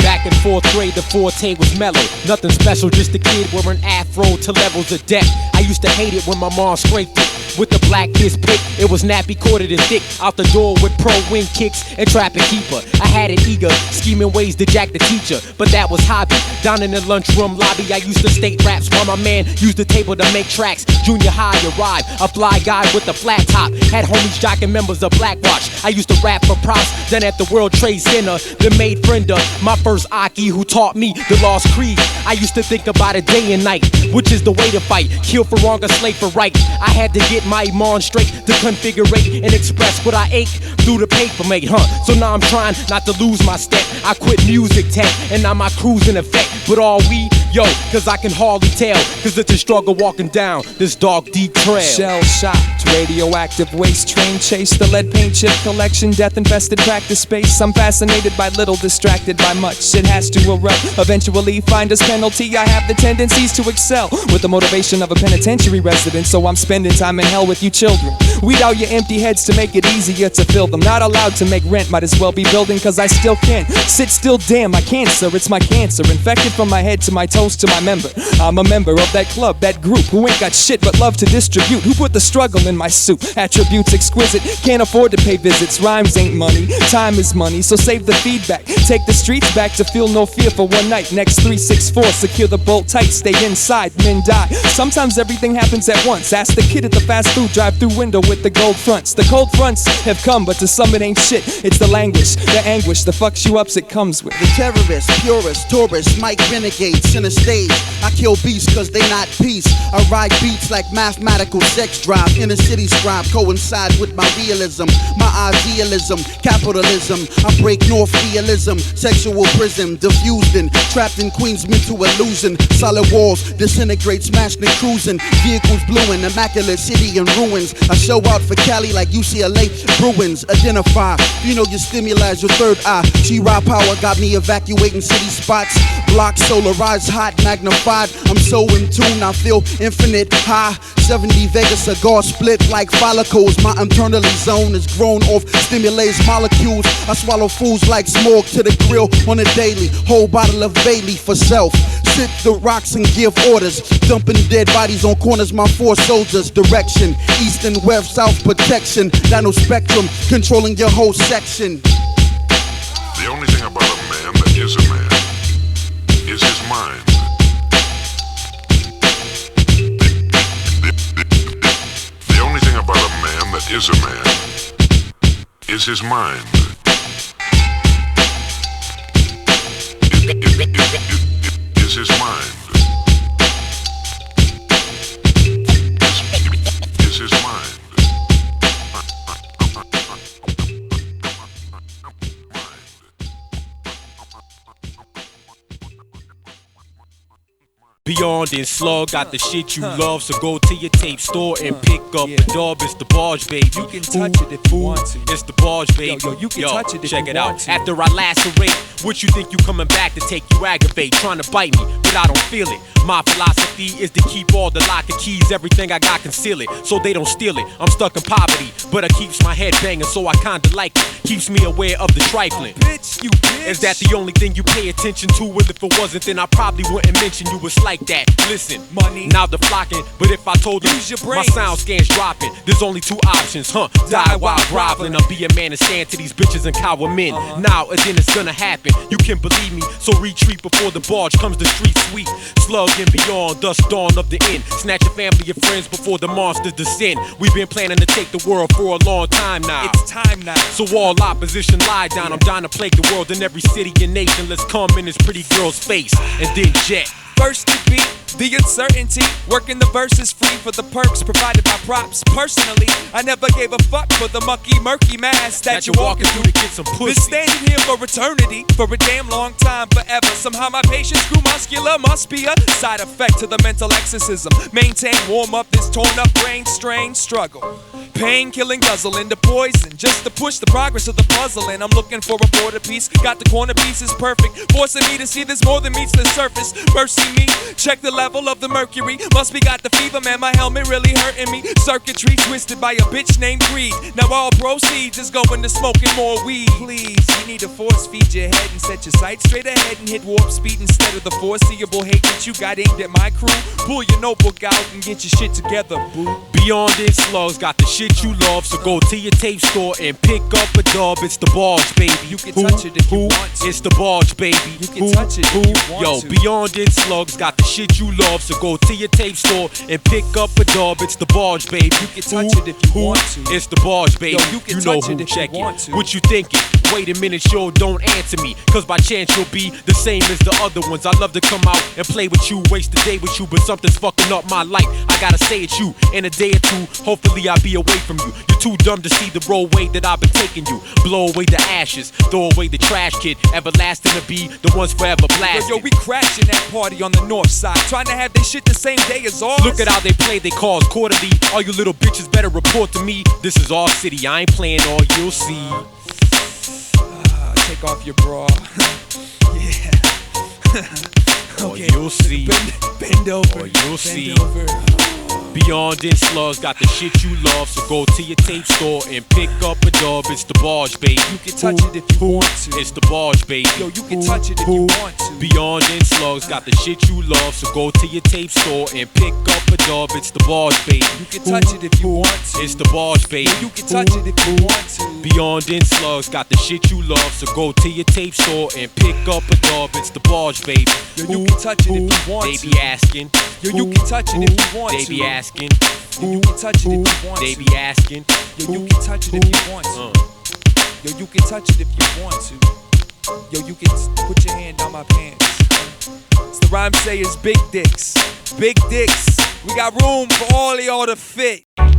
Back in 4th grade, the forte was mellow. Nothing special, just a kid wearing afro to levels of depth. I used to hate it when my mom scraped it with the black disc pick. It was nappy corded and thick. Out the door with pro wing kicks and trap and keeper. I had it eager, scheming ways to jack the teacher, but that was hobby. Down in the lunchroom lobby, I used to state raps while my man used the table to make tracks. Junior high arrived, a fly guy with a flat top. Had homies jocking members of Blackwatch. I used to rap for props, then at the World Trade Center, then made friend of my first Aki who taught me the lost creed. I used to think about it day and night, which is the way to fight. Kill for wrong or slave for right. I had to get my iman straight to configure and express what I ache through the paper mate, So now I'm trying not to lose my step. I quit music tech and now my crew's in effect. But all we, yo, cause I can hardly tell, cause it's a struggle walking down this dark deep trail. Shell shocked, radioactive waste train chase, the lead paint chip collection, death infested practice space. I'm fascinated by little, distracted by much. It has to erupt, eventually find us penalty. I have the tendencies to excel with the motivation of a penitentiary resident, so I'm spending time in hell with you children. Weed out your empty heads to make it easier to fill them. Not allowed to make rent, might as well be building, cause I still can't sit still, damn, my cancer, it's my cancer. Infected from my head to my toes to my member. I'm a member of that club, that group, who ain't got shit but love to distribute. Who put the struggle in my suit? Attributes exquisite, can't afford to pay visits. Rhymes ain't money, time is money, so save the feedback. Take the streets back to feel no fear for one night. Next 364, secure the bolt tight, stay inside, men die. Sometimes everything happens at once. Ask the kid at the fast food drive-through window with the gold fronts. The cold fronts have come, but to some it ain't shit. It's the languish, the anguish, the fucks you ups it comes with. The terrorists, purists, tourists, Mike renegades, center stage. I kill beasts cause they not peace. I ride beats like mathematical sex drive. Inner city scribe coincide with my realism, my idealism, capitalism. I break north realism, sexual prison, diffused in, trapped in Queens mental illusion. Solid walls, disintegrate, smashed and cruising. Vehicles blueing, immaculate city in ruins. I show out for Cali like UCLA Bruins. Identify, you know your stimuli is your third eye. G-Raw power got me evacuating city spots. Block solarized, hot, magnified. I'm so in tune, I feel infinite high. 70 Vegas cigar split like follicles. My internally zone is grown off stimulates molecules. I swallow fools like smoke to the grill on a daily. Whole bottle of Bailey for self. Sit the rocks and give orders. Dumping dead bodies on corners, my 4 soldiers. Direction, east and west, south protection. Dynospectrum, controlling your whole section. The only thing about a man that is a man is his mind. The only thing about a man that is a man is his mind. Is his mind. Is his mind. Beyond and Slug got the shit you love, so go to your tape store and pick up the dub. It's the barge, baby. You can touch it if you want to. It's the barge, baby. Yo, you can touch it if check you it want out. to. After I lacerate, what you think you coming back to take? You aggravate, trying to bite me, but I don't feel it. My philosophy is to keep all the lock and keys, everything I got, conceal it, so they don't steal it. I'm stuck in poverty, but it keeps my head banging, so I kinda like it. Keeps me aware of the trifling. Bitch, you bitch. Is that the only thing you pay attention to? And if it wasn't, then I probably wouldn't mention you. It's like that. Listen, money, now they're flocking, but if I told them use your my brains. sound scan's dropping, there's only 2 options, die while groveling, or be a man and stand to these bitches and cower men. Now and then it's gonna happen, you can believe me, so retreat before the barge comes the street sweep. Slug and beyond, thus dawn of the end. Snatch your family and friends before the monsters descend. We've been planning to take the world for a long time now. It's time now. So all opposition lie down. I'm down to plague the world in every city and nation. Let's come in this pretty girl's face and then jet. First to beat the uncertainty, working the verses free for the perks provided by props. Personally, I never gave a fuck for the mucky, murky mask that you're walking through to get some pussy. Been standing here for eternity, for a damn long time, forever. Somehow my patience grew muscular, must be a side effect to the mental exorcism. Maintain, warm up this torn up brain strain struggle. Pain, killing, guzzle into poison, just to push the progress of the puzzle. And I'm looking for a border piece, got the corner pieces perfect, forcing me to see there's more than meets the surface. Mercy me, check the level of the mercury. Must be got the fever, man, my helmet really hurting me. Circuitry twisted by a bitch named Creed. Now all proceeds is going to smoking more weed. Please, you need to force feed your head and set your sights straight ahead and hit warp speed instead of the foreseeable hate that you got aimed at my crew. Pull your notebook out and get your shit together, boo. Beyond this, Slugs got the shit you love, so go to your tape store and pick up a dub. It's the barge, baby. You can touch it if you want to. It's the barge, baby. You can touch it if you want Yo, to. Beyond it, Slugs got the shit you love, so go to your tape store and pick up a dub. It's the barge, baby. You can touch it if you want to. It's the barge, baby. Yo, you can know touch who it if check you want to. What you thinking? Wait a minute, yo, don't answer me, cause by chance you'll be the same as the other ones. I love to come out and play with you, waste the day with you, but something's fucking up my life. I gotta say it's you. In a day or two, hopefully I'll be away from you. You're too dumb to see the roadway that I've been taking you. Blow away the ashes, throw away the trash, kid. Everlasting to be the ones forever blasted. Yo, we crashing that party on the north side, trying to have they shit the same day as ours. Look at how they play they cars quarterly. All you little bitches better report to me. This is our city, I ain't playing all you'll see. Take off your bra. Yeah. Or you'll see. Bend over. Or you'll see. Beyond in slugs, got the shit you love. So go to your tape store and pick up a dub. It's the barge, baby. You can touch it if you want to. It's the barge, baby. Yo, you can touch it if you want to. Beyond in slugs, got the shit you love. So go to your tape store and pick up a dub. It's the barge, baby. You can touch it if you want to. It's the barge, baby. You can touch it if you want to. Beyond in slugs, got the shit you love. So go to your tape store and pick up a dub. It's the barge, baby. Yo, you can touch it if you want they to. be asking. Yo, you can touch it if you want to. They be asking. Yo, you can touch it if you want to. They be asking. Yo, you can touch it if you want to. Yo, you can touch it if you want to. Yo, you can put your hand on my pants. It's the rhyme sayers, big dicks. Big dicks. We got room for all of y'all to fit. From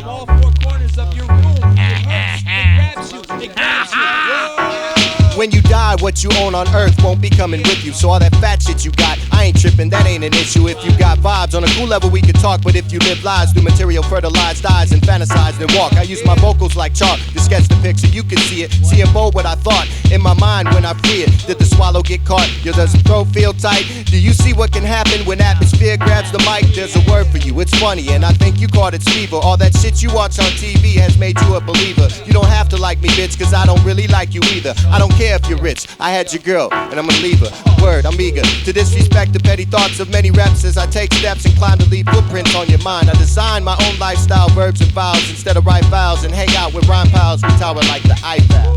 all four corners of your room. It hurts, it grabs you, it grabs you. When you die, what you own on earth won't be coming with you. So all that fat shit you got, I ain't tripping, that ain't an issue. If you got vibes on a cool level, we can talk. But if you live lives through material, fertilized eyes and fantasize, then walk. I use my vocals like chalk to sketch the picture. You can see it, see and bold what I thought in my mind when I free it. Did the swallow get caught? Yo, does the throat feel tight? Do you see what can happen when atmosphere grabs the mic? There's a word for you, it's funny, and I think you caught its fever. All that shit you watch on TV has made you a believer. You don't have to like me, bitch, cause I don't really like you either. I don't care if you're rich, I had your girl, and I'm gonna leave her. Word, I'm eager to disrespect the petty thoughts of many reps as I take steps and climb to leave footprints on your mind. I design my own lifestyle, verbs and vowels instead of write vowels, and hang out with rhyme pals. We tower like the Eiffel.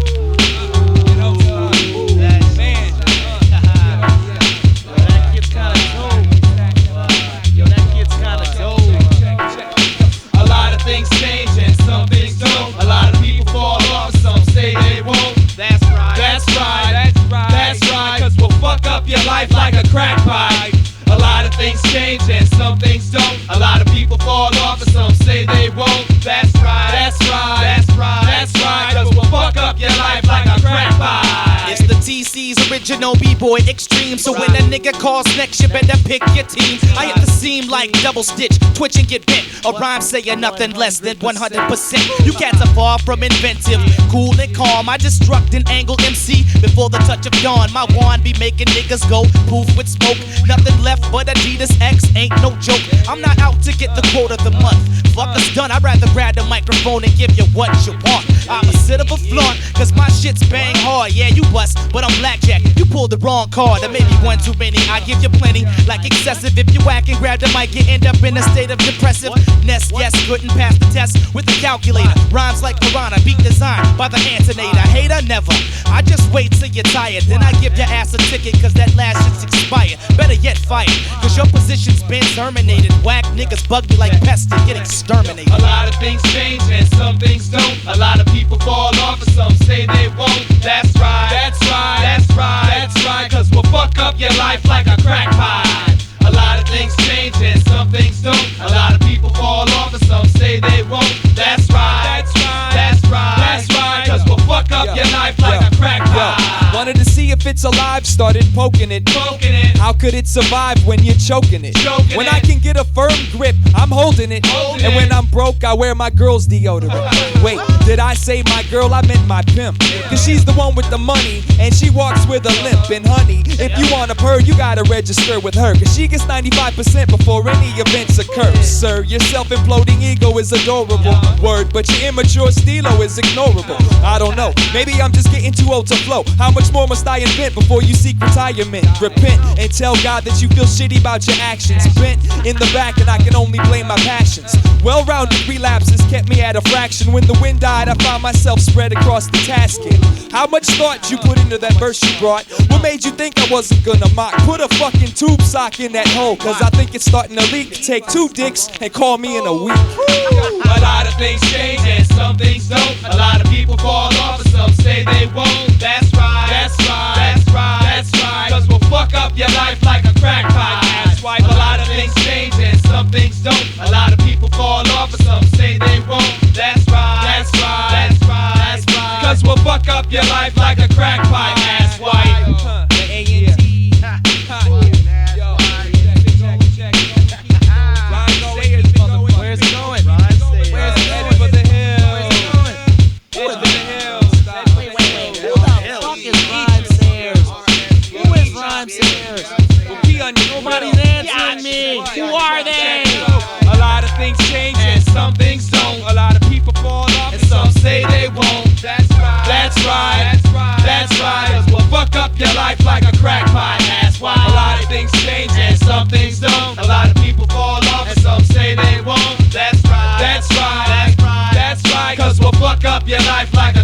A lot of things change and some things don't. A lot of people fall off, some say they won't. That's right. That's right. That's right. That's right. Cause we'll fuck up your life like a crack pipe. A lot of things change and some things don't. A lot of people fall off and some say they won't. That's right. That's right. That's right. That's right. Cause we'll fuck up your life like a crack pipe. It's the TC's original B-boy extreme. So when a nigga calls next, you better pick your team. I hit the seam like double stitch, twitch and get bent. A rhyme saying nothing less than 100%. You cats are far from inventive, cool and calm. I destruct an angle MC before the touch of dawn. My wand be making niggas go poof with smoke. Nothing left but Adidas X, ain't no joke. I'm not out to get the quote of the month. Fuck us done, I'd rather grab the microphone and give you what you want. Opposite of a flaunt, cause my shit's bang hard. Yeah, you bust, but I'm blackjack. You pulled the wrong card, there may be one too many. I give you plenty, like excessive. If you whack and grab the mic, you end up in a state of depressiveness. Yes, couldn't pass the test with the calculator. Rhymes like piranha, beat designed by the Anterlude. Hater, never. I just wait till you're tired, then I give your ass a ticket, cause that last shit's expired. Better yet, fired, cause your position's been terminated. Whack niggas bug me like pests to get exterminated. A lot of things change and some things don't. A lot of people fall off and some say they won't. That's right. That's right. That's right. That's right. Cause we'll fuck up your life like a crack pipe. A lot of things change and some things don't. A lot of people fall off and some say they won't. That's right. That's right. That's right. That's right. Cause we'll fuck up your life like a crack pipe. Wanted to see if it's alive, started poking it. How could it survive when you're choking it? When I can get a firm grip, I'm holding it. And when I'm broke, I wear my girl's deodorant. Wait, did I say my girl? I meant my pimp. Cause she's the one with the money, and she walks with a limp. And honey, if you want a purr, you gotta register with her. Cause she gets 95% before any events occur. Sir, your self-imploding ego is adorable. Word, but your immature stilo is ignorable. I don't know, maybe I'm just getting too old to flow. How much more must I invent before you seek retirement? Repent and tell God that you feel shitty about your actions. Bent in the back and I can only blame my passions. Well-rounded relapses kept me at a fraction. When the wind died, I found myself spread across the tasket. How much thought you put into that verse you brought? What made you think I wasn't gonna mock? Put a fucking tube sock in that hole, cause I think it's starting to leak. Take 2 dicks and call me in a week. A lot of things change and some things don't. A lot of people fall off and some say they won't. That's right. That's right. That's right. That's right. Cause we'll fuck up your life like a crack pipe. That's right. A lot of things change and some things don't. A lot of people fall off and some say they won't. That's right. That's right. That's right. That's right. Cause we'll fuck up your life like a crack pipe. Ass white. The A-N-T. Where's it going? Where's it headed for the hills? Headed for the hills. Answer me. Who are they? A lot of things change and some things don't. A lot of people fall off and some say they won't. That's right. That's right. That's right. That's right. 'Cause we'll fuck up your life like a crackpot. That's why. A lot of things change and some things don't. A lot of people fall off and some say they won't. That's right. That's right. That's right. That's right. 'Cause we'll fuck up your life like a